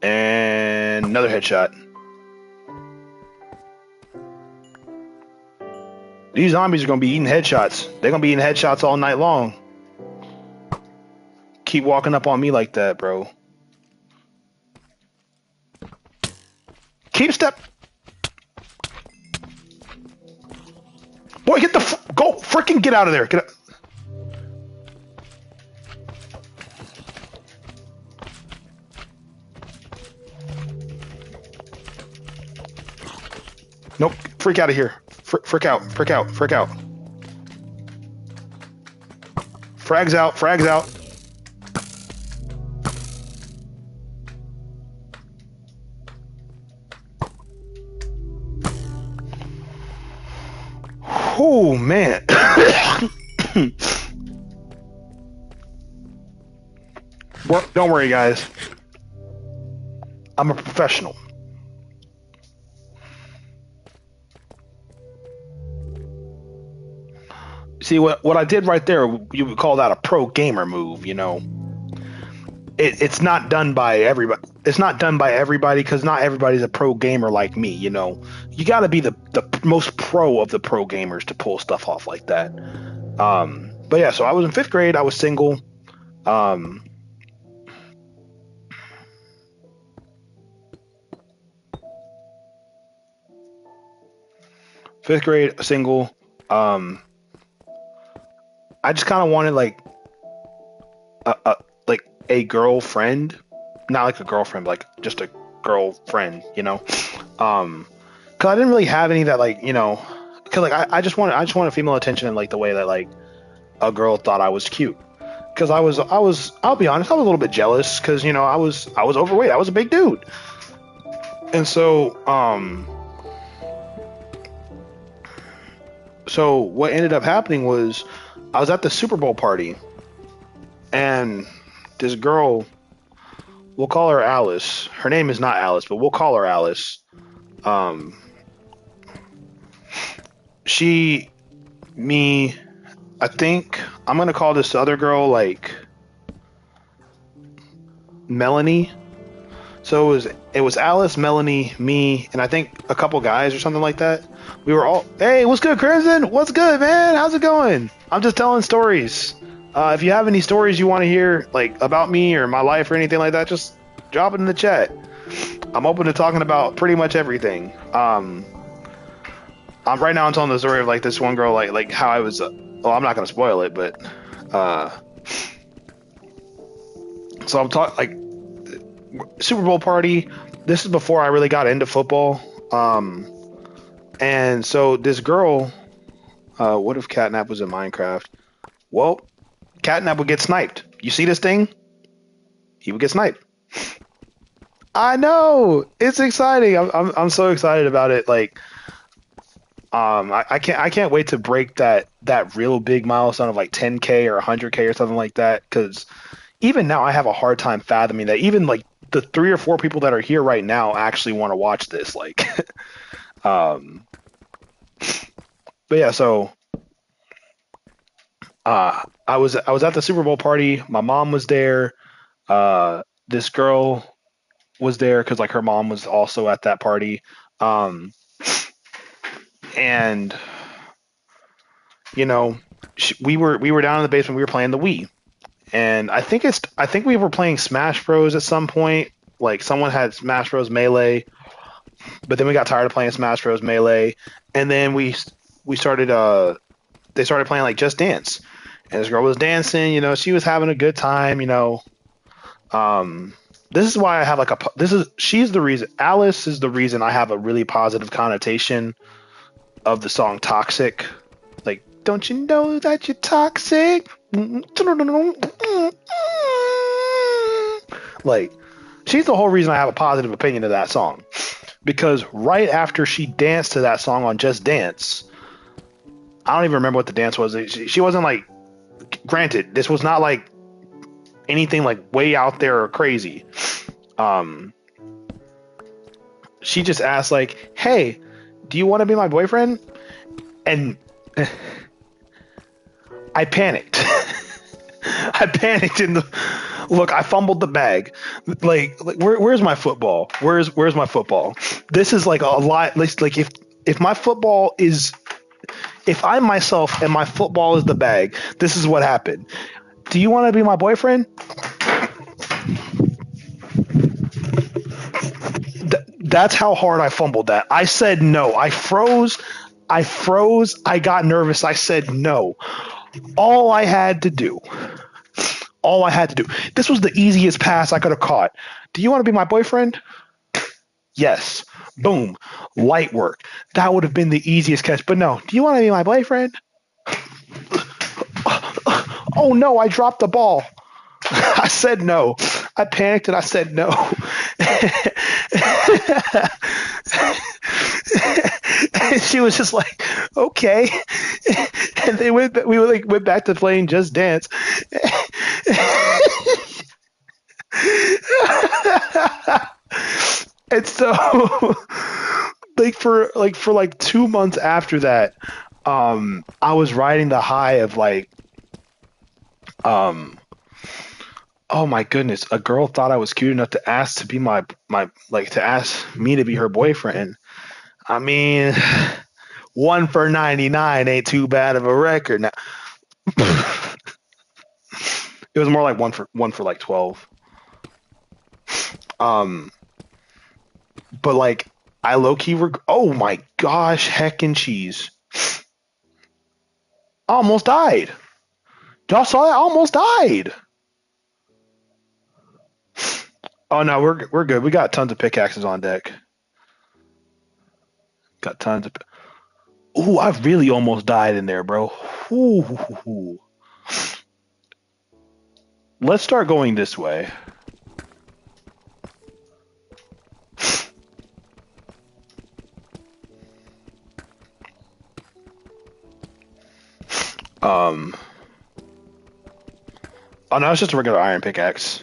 And another headshot. These zombies are gonna be eating headshots. They're gonna be eating headshots all night long. Keep walking up on me like that, bro. Keep step. Boy, get the go! Freaking get out of there! Get out. Nope. Freak out of here. Frick out. Frick out. Frick out. Frags out. Frags out. Oh, man. Don't worry, guys. I'm a professional. See, what I did right there, you would call that a pro gamer move, you know. It's not done by everybody. It's not done by everybody because not everybody's a pro gamer like me, you know. You got to be the most pro of the pro gamers to pull stuff off like that. But yeah, so I was in 5th grade. I was single. 5th grade, single. I just kind of wanted like a girlfriend, not like a girlfriend, but like just a girlfriend, you know. Cause I didn't really have any that like, you know, cause like I just wanted female attention in like the way that like a girl thought I was cute. Cause I'll be honest, I was a little bit jealous cause you know, I was overweight. I was a big dude. And so what ended up happening was I was at the Super Bowl party and this girl, we'll call her Alice. Her name is not Alice, but we'll call her Alice. I think I'm gonna call this other girl like Melanie. So it was Alice, Melanie, me, and I think a couple guys or something like that. We were all, hey, what's good, Crimson? What's good, man? How's it going? I'm just telling stories. If you have any stories you want to hear, like about me or my life or anything like that, just drop it in the chat. I'm open to talking about pretty much everything. I'm telling the story of like this one girl, like how I was. Well, I'm not gonna spoil it, but so I'm talking like Super Bowl party. This is before I really got into football. And so this girl, what if Catnap was in Minecraft? Well, Catnap would get sniped. You see this thing? He would get sniped. I know, it's exciting. I'm so excited about it. Like, I can't wait to break that real big milestone of like 10K or 100K or something like that. Because even now, I have a hard time fathoming that even like the 3 or 4 people that are here right now actually want to watch this. Like, but yeah, so I was at the Super Bowl party. My mom was there. This girl was there because like her mom was also at that party. And you know, we were down in the basement. We were playing the Wii, and I think we were playing Smash Bros at some point. Like someone had Smash Bros Melee, but then we got tired of playing Smash Bros Melee, and then we started they started playing like Just Dance, and this girl was dancing. You know, she was having a good time. You know, this is why I have like she's the reason. Alice is the reason I have a really positive connotation of the song Toxic. Like, don't you know that you're toxic? Like, she's the whole reason I have a positive opinion of that song. Because right after she danced to that song on Just Dance, I don't even remember what the dance was. She wasn't like, granted, this was not like anything like way out there or crazy. She just asked like, hey, do you want to be my boyfriend? And I panicked. I panicked in the look. I fumbled the bag. Where's my football? Where's my football? This is like a lot. Like if my football is if I myself and my football is the bag, this is what happened. Do you want to be my boyfriend? That's how hard I fumbled that. I said no. I froze. I froze. I got nervous. I said no. All I had to do. All I had to do. This was the easiest pass I could have caught. Do you want to be my boyfriend? Yes. Boom. Light work. That would have been the easiest catch. But no. Do you want to be my boyfriend? Oh no, I dropped the ball. I said no. I panicked and I said no. And she was just like, okay. And we went back to playing Just Dance. And so for 2 months after that, I was riding the high of um oh my goodness, a girl thought I was cute enough to ask to be to ask me to be her boyfriend. I mean, one for 99 ain't too bad of a record. Now, it was more like one for like 12. Um, but like I low key oh my gosh, heck and cheese. I almost died. Y'all saw that? I almost died. Oh no, we're good. We got tons of pickaxes on deck. Got tons of. Ooh, I really almost died in there, bro. Ooh. Let's start going this way. Um. Oh no, it's just a regular iron pickaxe.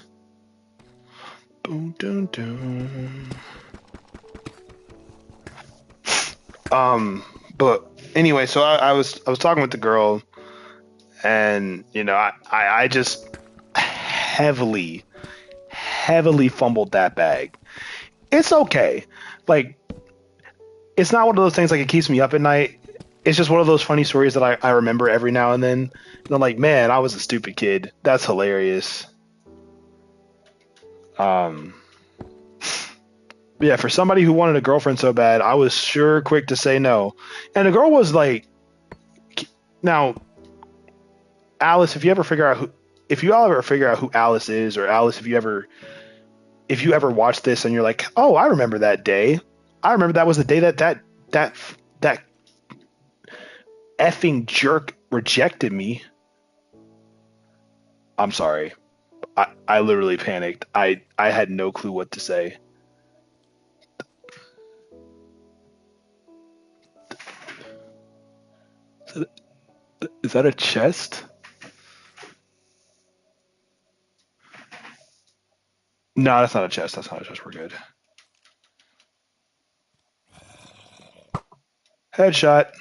Boom, dun, dun. But anyway, so I was talking with the girl, and I just heavily fumbled that bag. It's okay. Like, it's not one of those things like it keeps me up at night. It's just one of those funny stories that I remember every now and then. And I'm like, man, I was a stupid kid. That's hilarious. Um, yeah, for somebody who wanted a girlfriend so bad, I was sure quick to say no. And the girl was like, now, Alice, if you all ever figure out who Alice is, or Alice, if you ever watch this and you're like, oh, I remember that day. I remember that was the day that effing jerk rejected me. I'm sorry. I literally panicked. I had no clue what to say. Is that a chest? No, that's not a chest. That's not a chest. We're good. Headshot.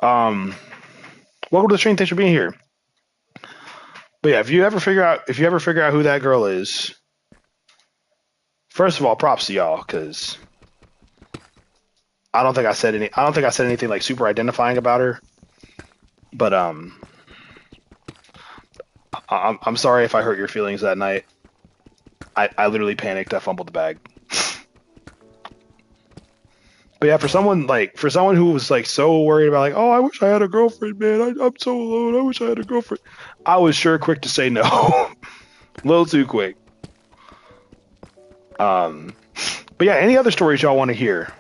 Um, Welcome to the stream. Thanks for being here. But yeah, if you ever figure out who that girl is, first of all, props to y'all, because I don't think I said anything like super identifying about her. But I'm sorry if I hurt your feelings that night. I literally panicked. I fumbled the bag. But yeah, for someone who was like so worried about like, oh, I wish I had a girlfriend, man. I'm so alone. I wish I had a girlfriend. I was sure quick to say no. A little too quick. Um, but yeah, any other stories y'all want to hear?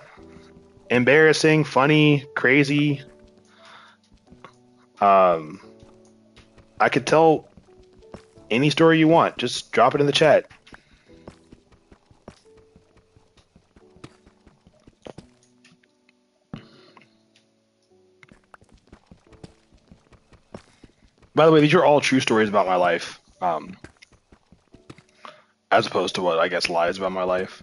Embarrassing, funny, crazy. Um, I could tell any story you want. Just drop it in the chat. By the way, these are all true stories about my life, as opposed to what I guess lies about my life.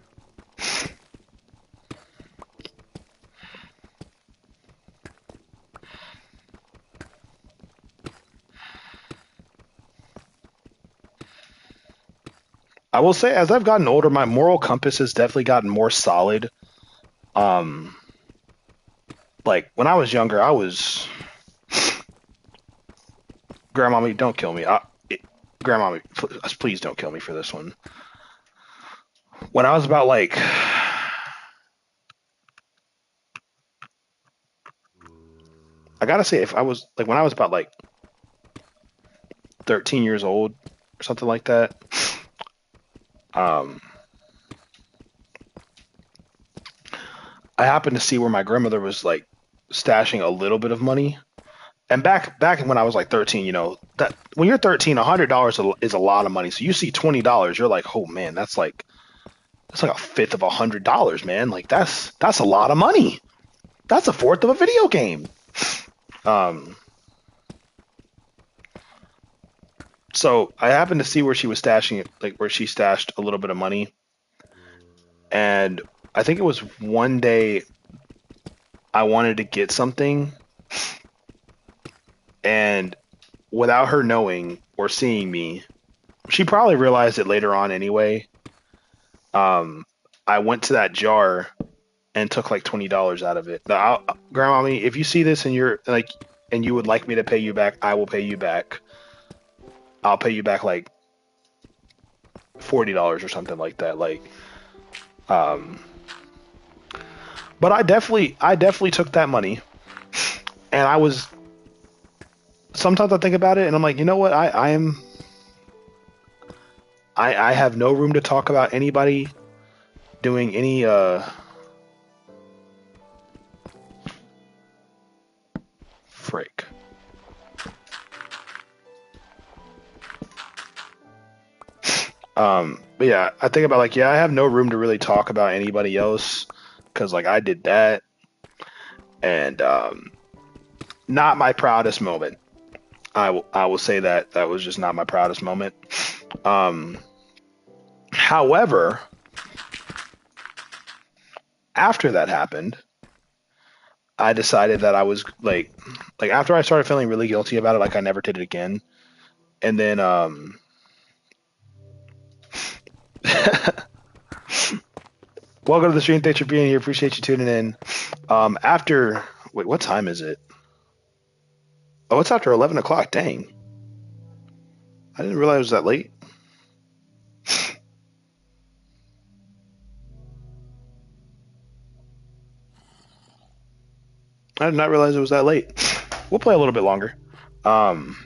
I will say, as I've gotten older, my moral compass has definitely gotten more solid. Um, like when I was younger, I was grandmommy, don't kill me. Grandmommy, please don't kill me for this one. When I was about like, I gotta say, if I was like when I was about like 13 years old or something like that, um, I happened to see where my grandmother was like stashing a little bit of money. And back when I was like 13, that when you're 13, $100 is a lot of money. So you see $20, you're like, oh man, that's like a fifth of $100, man. Like that's a lot of money. That's a fourth of a video game. Um, so I happened to see where she was stashing it, like where she stashed a little bit of money, and I think it was one day I wanted to get something, and without her knowing or seeing me, she probably realized it later on anyway. Um, I went to that jar and took like $20 out of it. Now, Grandmommy, if you see this and you're like, and you would like me to pay you back, I will pay you back. I'll pay you back like $40 or something like that. Um, but I definitely took that money, and I was. Sometimes I think about it, and I'm like, you know what? I have no room to talk about anybody doing any frick. But yeah, I think about like, yeah, I have no room to really talk about anybody else because like I did that, and not my proudest moment. I will say that that was just not my proudest moment. Um, however, after that happened, I decided that I was like after I started feeling really guilty about it, like I never did it again. And then welcome to the stream. Thanks for being here. Appreciate you tuning in. After wait, what time is it? Oh, it's after 11 o'clock. Dang, I didn't realize it was that late. I did not realize it was that late. We'll play a little bit longer. Um,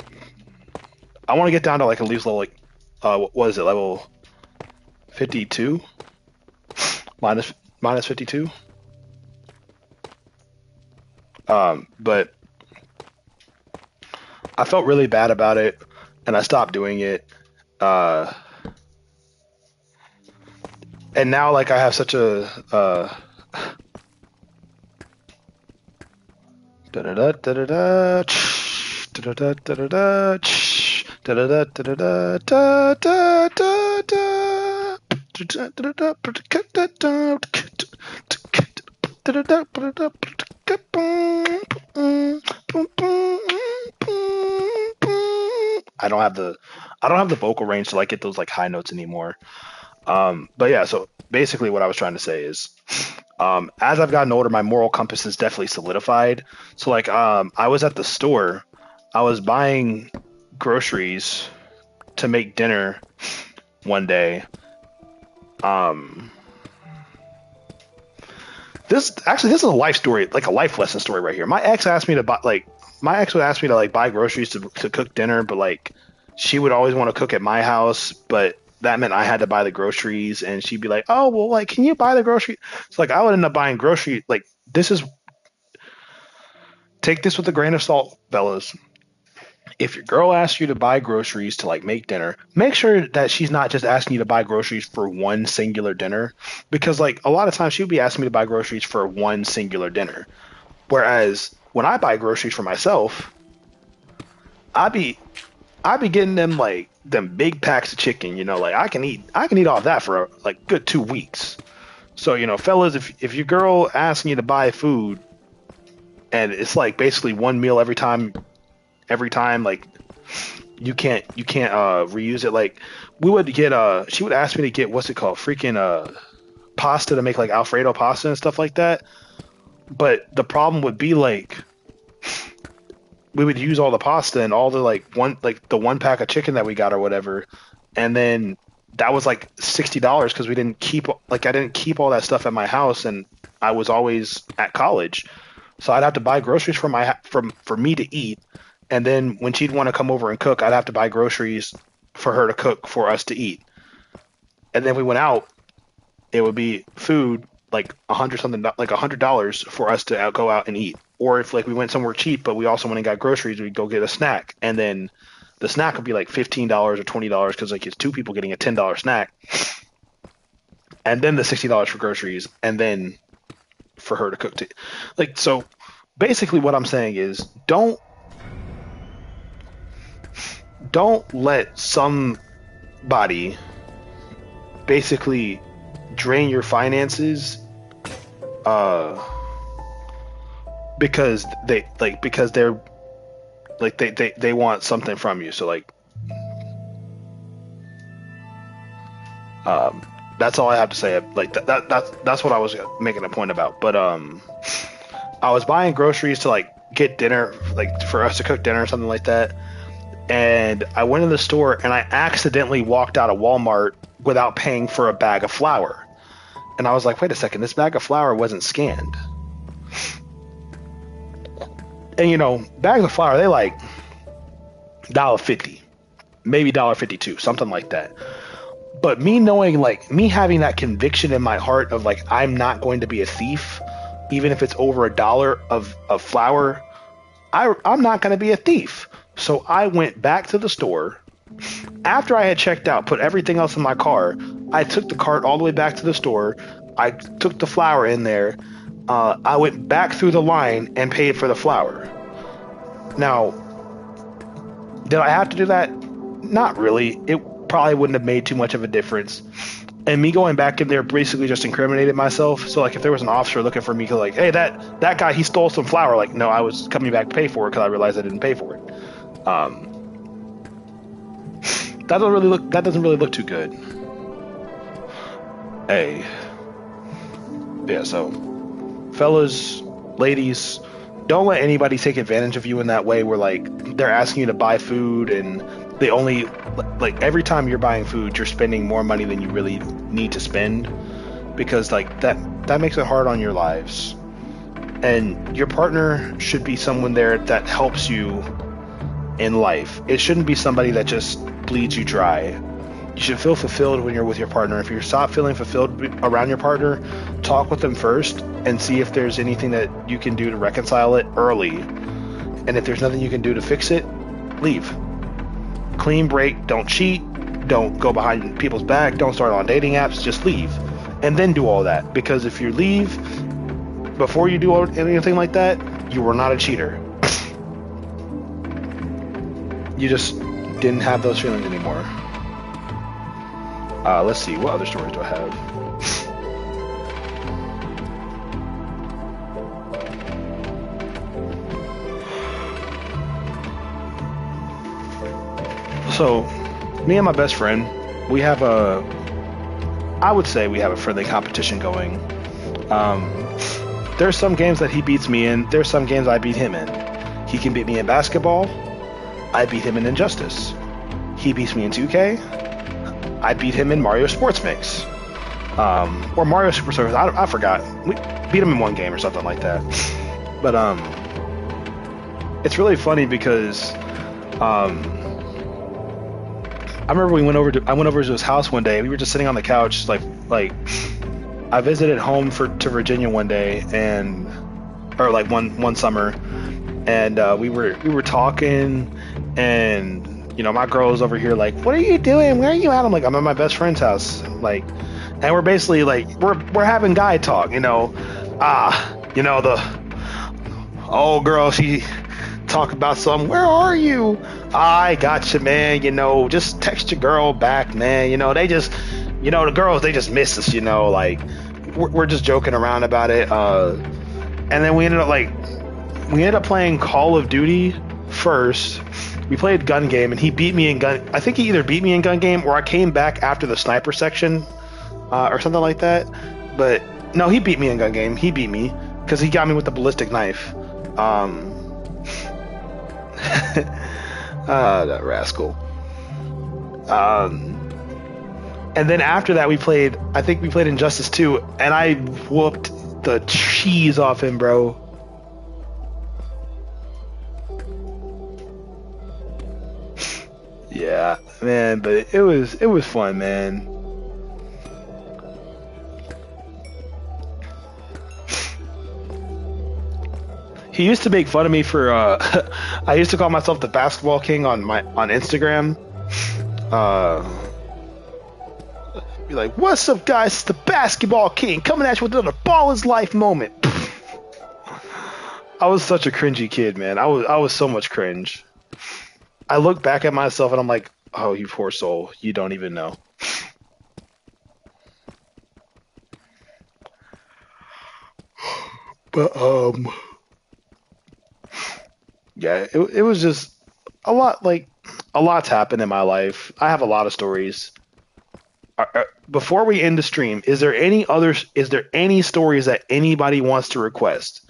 I want to get down to like at least level like what is it, level 52 minus 52. But I felt really bad about it, and I stopped doing it. Uh, and now like I have such a da da da da da da da da da da da da da da da da da I don't have the vocal range to like get those like high notes anymore. But yeah, so basically what I was trying to say is as I've gotten older, my moral compass is definitely solidified. So like I was at the store, I was buying groceries to make dinner one day. Um this is a life story, like a life lesson story right here. My ex would ask me to like buy groceries to cook dinner, but like she would always want to cook at my house, but that meant I had to buy the groceries, and she'd be like, "Oh, well, like, can you buy the grocery?" So like I would end up buying grocery. Like this is take this with a grain of salt, fellas. If your girl asks you to buy groceries to like make dinner, make sure that she's not just asking you to buy groceries for one singular dinner, because like a lot of times she would be asking me to buy groceries for one singular dinner. Whereas when I buy groceries for myself, I be I be getting them like them big packs of chicken. Like I can eat off that for like good 2 weeks. So fellas, if your girl asking you to buy food and it's like basically one meal every time, like you can't reuse it. Like we would get she would ask me to get what's it called, freaking pasta to make like Alfredo pasta and stuff like that. But the problem would be like we would use all the pasta and all the like the one pack of chicken that we got or whatever, and then that was like $60 because we didn't keep like I didn't keep all that stuff at my house and I was always at college, so I'd have to buy groceries for my from for me to eat, and then when she'd want to come over and cook, I'd have to buy groceries for her to cook for us to eat, and then we went out, it would be food like $100 for us to go out and eat. Or if like we went somewhere cheap, but we also went and got groceries, we'd go get a snack, and then the snack would be like $15 or $20 because like it's two people getting a $10 snack, and then the $60 for groceries, and then for her to cook. Like so, basically, what I'm saying is don't let somebody basically drain your finances uh because they're like they want something from you. So like that's all I have to say. Like that's what I was making a point about. But I was buying groceries to like get dinner, like for us to cook dinner or something like that, and I went in the store and I accidentally walked out of Walmart without paying for a bag of flour. And I was like, wait a second, this bag of flour wasn't scanned. And you know, bags of flour, they like $1.50, maybe $1.52, something like that. But me knowing, like me having that conviction in my heart of like I'm not going to be a thief, even if it's over $1 of flour, I'm not going to be a thief. So I went back to the store after I had checked out, put everything else in my car. I took the cart all the way back to the store. I took the flour in there. I went back through the line and paid for the flour. Now, did I have to do that? Not really. It probably wouldn't have made too much of a difference. And me going back in there basically just incriminated myself. So like if there was an officer looking for me, like, hey, that guy, he stole some flour. Like, no, I was coming back to pay for it because I realized I didn't pay for it. That doesn't really look too good. Hey. Yeah, so fellas, ladies, don't let anybody take advantage of you in that way where like they're asking you to buy food and they only like every time you're buying food you're spending more money than you really need to spend, because like that makes it hard on your lives. And your partner should be someone there that helps you in life. It shouldn't be somebody that just bleeds you dry. You should feel fulfilled when you're with your partner. If you stop feeling fulfilled around your partner, talk with them first and see if there's anything that you can do to reconcile it early. And if there's nothing you can do to fix it, leave. Clean break. Don't cheat. Don't go behind people's back. Don't start on dating apps. Just leave. And then do all that. Because if you leave before you do anything like that, you are not a cheater. You just didn't have those feelings anymore. Let's see, what other stories do I have? So, me and my best friend, I would say we have a friendly competition going. There's some games that he beats me in, there's some games I beat him in. He can beat me in basketball, I beat him in Injustice. He beats me in 2K, I beat him in Mario Sports Mix. Or Mario Super Circus, I forgot. We beat him in one game or something like that. But it's really funny because I remember I went over to his house one day. We were just sitting on the couch, like I visited home to Virginia one day, or like one summer, and we were talking, and you know, my girl is over here like, what are you doing? Where are you at? I'm like, I'm at my best friend's house. Like, and we're basically like, we're having guy talk, you know. You know, the old girl, she talk about something. Where are you? I got you, man. You know, just text your girl back, man. You know, they just, you know, the girls, they just miss us, you know, like we're just joking around about it. And then we ended up playing Call of Duty first. We played gun game, and he beat me in gun. I think he either beat me in gun game, or I came back after the sniper section, or something like that. But no, he beat me in gun game. He beat me because he got me with the ballistic knife. That rascal. And then after that, I think we played Injustice 2, and I whooped the cheese off him, bro. Yeah, man, but it was fun, man. He used to make fun of me for I used to call myself the basketball king on Instagram. Be like, "What's up, guys? It's the basketball king coming at you with another ball is life moment." I was such a cringy kid, man. I was so much cringe. I look back at myself and I'm like, "Oh, you poor soul. You don't even know." But yeah, it was just a lot. Like, a lot's happened in my life. I have a lot of stories. Before we end the stream, is there any stories that anybody wants to request?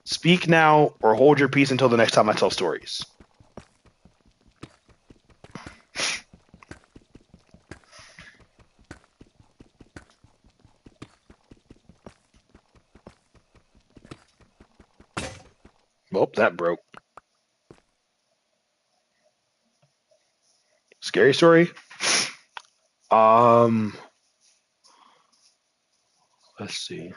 Speak now or hold your peace until the next time I tell stories. Well, that broke. Scary story? Let's see.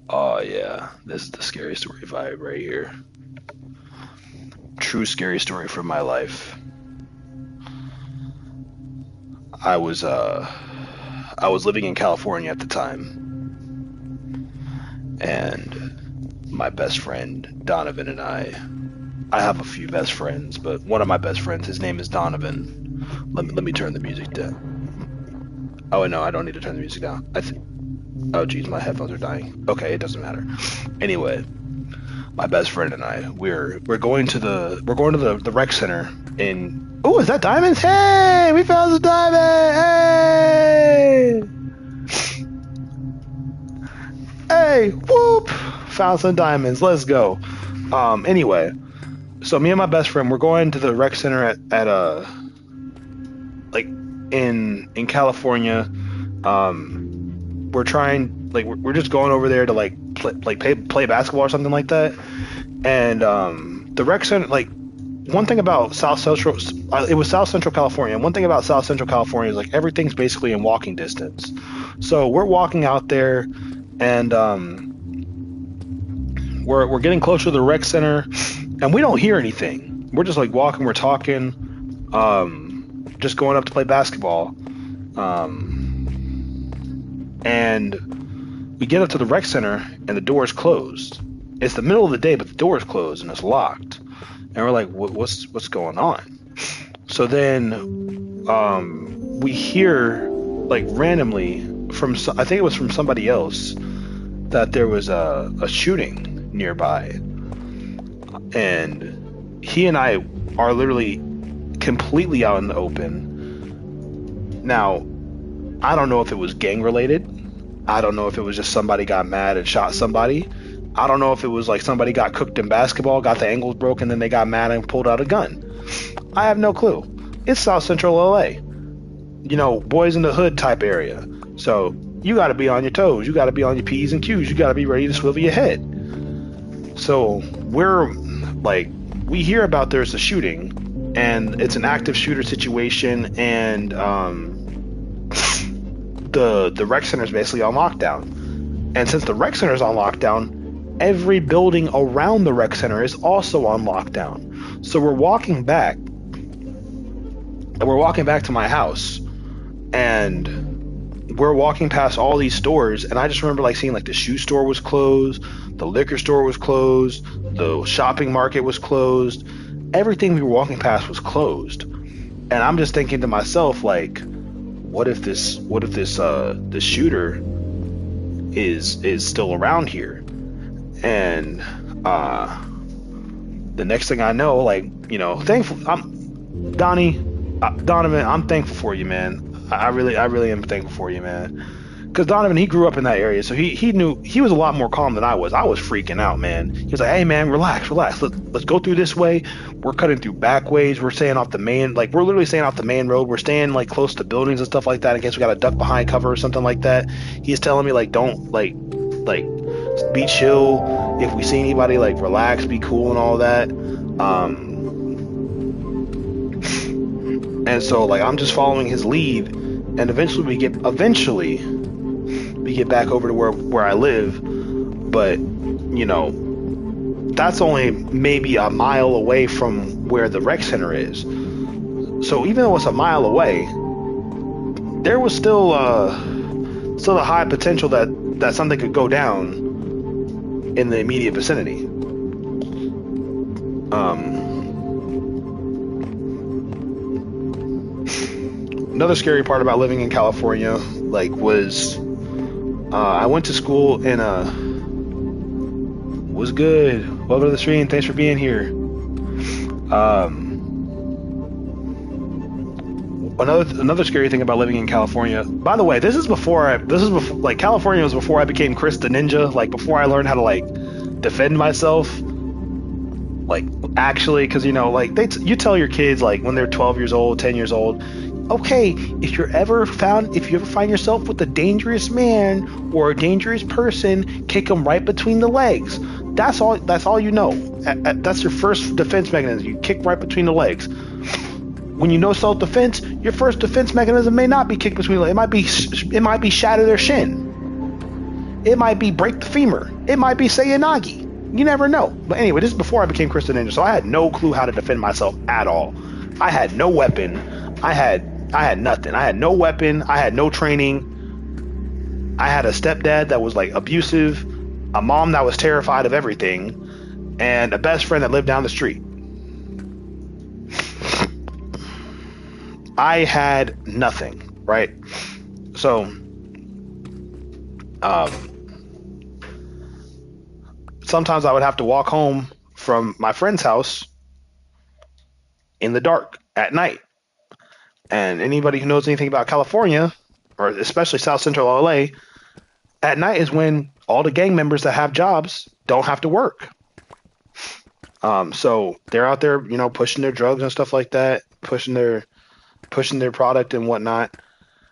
Oh yeah, this is the scary story vibe right here. True scary story from my life. I was living in California at the time, and my best friend Donovan and I have a few best friends, but one of my best friends, his name is Donovan. Let me turn the music down. Oh no, I don't need to turn the music down. Oh geez, my headphones are dying. Okay, it doesn't matter. Anyway, my best friend and I, we're going to the rec center in. Oh, is that diamonds? Hey, we found some diamonds! Hey, whoop! Found some diamonds. Let's go. Anyway, so me and my best friend, we're going to the rec center at like in California. We're trying, like, we're just going over there to play basketball or something like that. And the rec center, like, one thing about it was South Central California. And one thing about South Central California is, like, everything's basically in walking distance. So we're walking out there, and we're getting closer to the rec center, and we don't hear anything. We're just like walking, we're talking, just going up to play basketball. And we get up to the rec center, and the door is closed. It's the middle of the day, but the door is closed and it's locked. And we're like, what's going on? So then we hear, like, randomly from I think it was from somebody else, that there was a shooting nearby, and he and I are literally completely out in the open. Now, I don't know if it was gang related. I don't know if it was just somebody got mad and shot somebody. I don't know if it was like somebody got cooked in basketball, got the ankles broken, then they got mad and pulled out a gun. I have no clue. It's South Central LA. You know, boys in the hood type area. So you got to be on your toes. You got to be on your P's and Q's. You got to be ready to swivel your head. So we hear about there's a shooting, and it's an active shooter situation, and the rec center is basically on lockdown. And since the rec center is on lockdown, every building around the rec center is also on lockdown. So we're walking back to my house, and we're walking past all these stores, and I just remember, like, seeing, like, the shoe store was closed, the liquor store was closed, the shopping market was closed, everything we were walking past was closed. And I'm just thinking to myself, like, what if this shooter is still around here. And the next thing I know, like, thankful. Donovan, I'm thankful for you, man. I really am thankful for you, man. Because Donovan, he grew up in that area, so he knew he was a lot more calm than I was. I was freaking out, man. He was like, "Hey, man, relax. Let's go through this way. We're cutting through back ways. We're staying off the main, like we're literally staying off the main road. We're staying like close to buildings and stuff like that in case we got to duck behind cover or something like that." He's telling me like, don't like be chill. If we see anybody, like relax, be cool, and all that. And so like I'm just following his lead, and eventually we get back over to where I live, but that's only maybe a mile away from where the rec center is. So even though it's a mile away, there was still a high potential that something could go down in the immediate vicinity. Another scary part about living in California, like, was I went to school in was good. Welcome to the stream. Thanks for being here. Another scary thing about living in California. By the way, this is before like California was before I became Chris the Ninja. Like before I learned how to like defend myself. Like actually, because like you tell your kids like when they're 12 years old, 10 years old. Okay, if you ever find yourself with a dangerous man or a dangerous person, kick them right between the legs. That's all you know. That's your first defense mechanism. You kick right between the legs. When you know self-defense, your first defense mechanism may not be kick between the legs. It might be shatter their shin. It might be break the femur. It might be say a nagi. You never know. But anyway, this is before I became Kristen Ninja, so I had no clue how to defend myself at all. I had no weapon. I had nothing. I had no weapon. I had no training. I had a stepdad that was like abusive, a mom that was terrified of everything, and a best friend that lived down the street. I had nothing, right? So, sometimes I would have to walk home from my friend's house in the dark at night. And anybody who knows anything about California, or especially South Central LA, at night is when all the gang members that have jobs don't have to work. So they're out there, pushing their drugs and stuff like that, pushing their product and whatnot.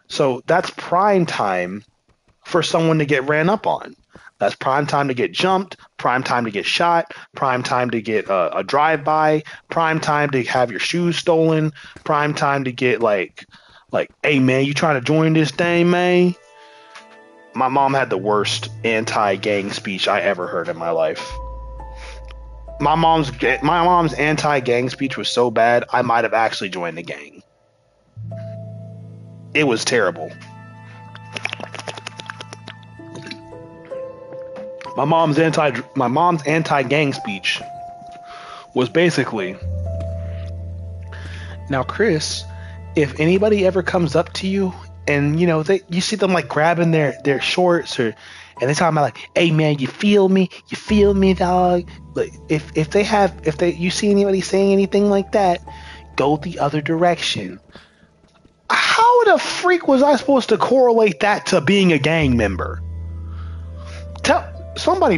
So that's prime time for someone to get ran up on. That's prime time to get jumped, prime time to get shot, prime time to get a drive-by, prime time to have your shoes stolen, prime time to get like, hey man, you trying to join this thing, man? My mom had the worst anti-gang speech I ever heard in my life. My mom's anti-gang speech was so bad, I might have actually joined the gang. It was terrible. My mom's anti-gang speech was basically, now Chris, if anybody ever comes up to you and you see them like grabbing their shorts and they talking about like, hey man, you feel me dog, like if you see anybody saying anything like that, go the other direction. How the freak was I supposed to correlate that to being a gang member? Somebody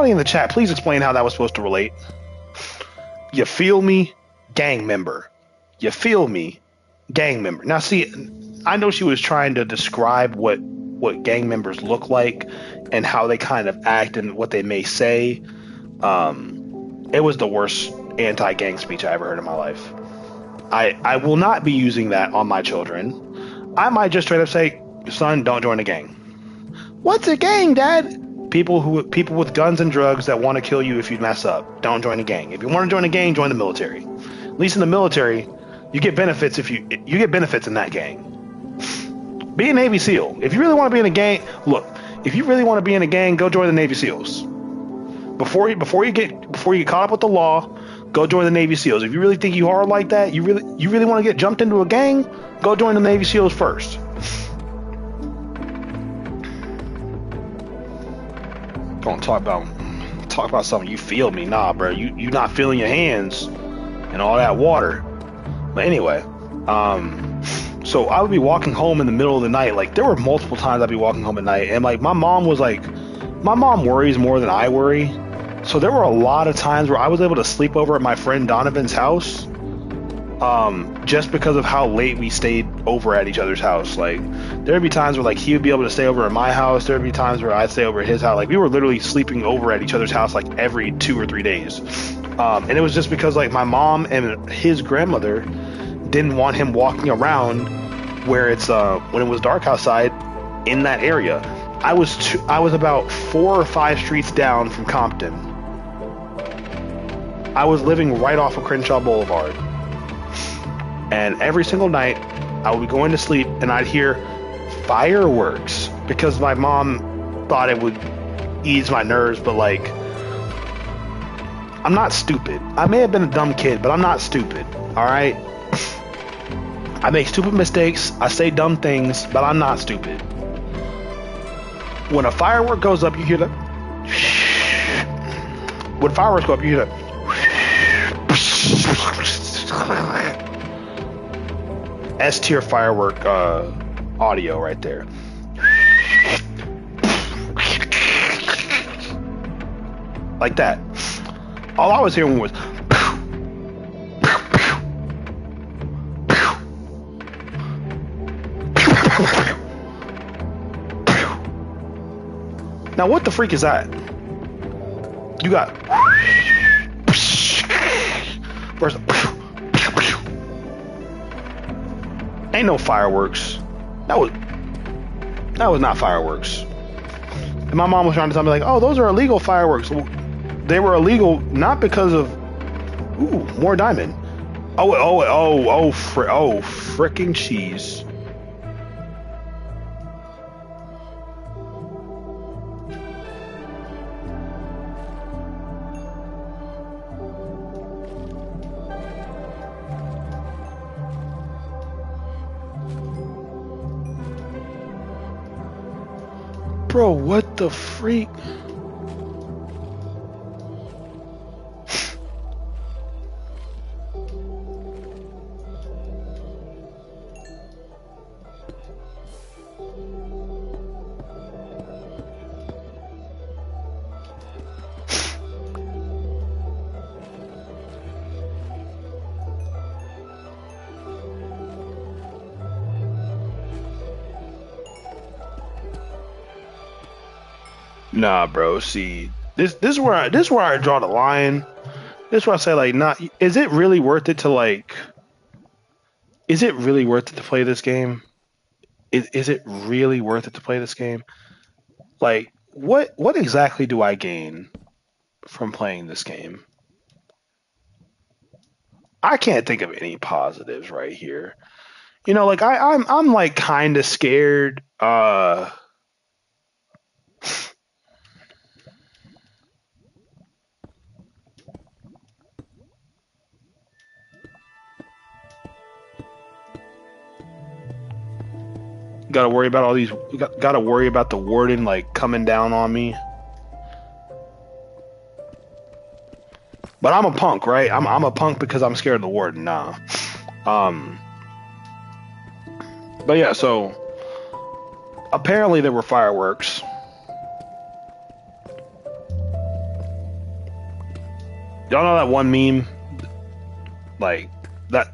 in the chat, please explain how that was supposed to relate. You feel me? Gang member. You feel me? Gang member. Now see, I know she was trying to describe what gang members look like and how they kind of act and what they may say. It was the worst anti-gang speech I ever heard in my life. I will not be using that on my children. I might just straight up say, son, don't join a gang. What's a gang, Dad? People with guns and drugs that want to kill you if you mess up. Don't join a gang. If you want to join a gang, join the military. At least in the military, you get benefits if you get benefits in that gang. Be a Navy SEAL. If you really want to be in a gang, look, if you really want to be in a gang, go join the Navy SEALs. Before you get caught up with the law, go join the Navy SEALs. If you really think you are like that, you really want to get jumped into a gang, go join the Navy SEALs first. Gonna talk about something. You feel me? Nah, bro. You not feeling your hands and all that water. But anyway, so I would be walking home in the middle of the night. Like there were multiple times I'd be walking home at night, and like my mom worries more than I worry. So there were a lot of times where I was able to sleep over at my friend Donovan's house, just because of how late we stayed over at each other's house. Like there'd be times where like he would be able to stay over at my house. There'd be times where I'd stay over at his house. Like we were literally sleeping over at each other's house like every 2 or 3 days. And it was just because like my mom and his grandmother didn't want him walking around where it's when it was dark outside in that area. I was about 4 or 5 streets down from Compton. I was living right off of Crenshaw Boulevard. And every single night, I would be going to sleep and I'd hear fireworks because my mom thought it would ease my nerves, but like, I'm not stupid. I may have been a dumb kid, but I'm not stupid, all right? I make stupid mistakes, I say dumb things, but I'm not stupid. When a firework goes up, you hear that. When fireworks go up, you hear that. S-tier firework audio right there. Like that. All I was hearing was now what the freak is that? You got where's ain't no fireworks. That was not fireworks. And my mom was trying to tell me like, oh, those are illegal fireworks. Well, they were illegal not because of more diamond. Fricking cheese. Bro, what the freak? Nah, bro. See, this is where I draw the line. This is where I say like, not. Is it really worth it to like? Is it really worth it to play this game? Is it really worth it to play this game? Like, what exactly do I gain from playing this game? I can't think of any positives right here. You know, like I'm like kind of scared. Got to worry about all these. Got to worry about the warden like coming down on me. But I'm a punk, right? I'm a punk because I'm scared of the warden. Nah. But yeah, so apparently there were fireworks. Y'all know that one meme? Like that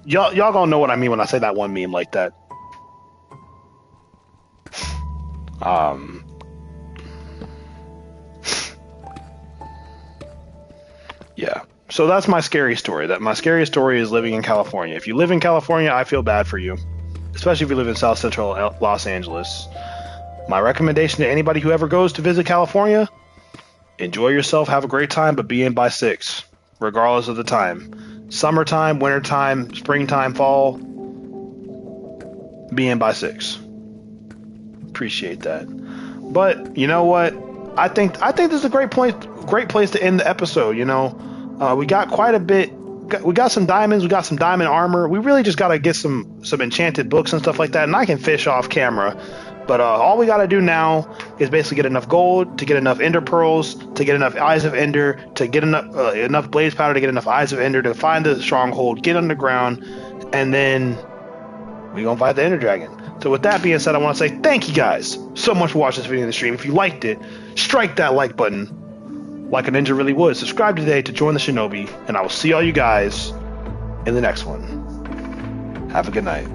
y'all gonna know what I mean when I say that one meme like that. Yeah. So that's my scary story. That my scary story is living in California. If you live in California, I feel bad for you, especially if you live in South Central Los Angeles. My recommendation to anybody who ever goes to visit California: enjoy yourself, have a great time, but be in by 6, regardless of the time. Summertime, wintertime, springtime, fall, be in by 6. Appreciate that. But you know what? I think this is a great place to end the episode. You know, we got quite a bit. We got some diamonds. We got some diamond armor. We really just got to get some enchanted books and stuff like that. And I can fish off camera. But all we got to do now is basically get enough gold, to get enough ender pearls, to get enough eyes of ender, to get enough blaze powder, to get enough eyes of ender, to find the stronghold, get underground, and then we're gonna fight the ender dragon. So with that being said, I want to say thank you guys so much for watching this video in the stream. If you liked it, strike that like button like a ninja really would. Subscribe today to join the Shinobi, and I will see all you guys in the next one. Have a good night.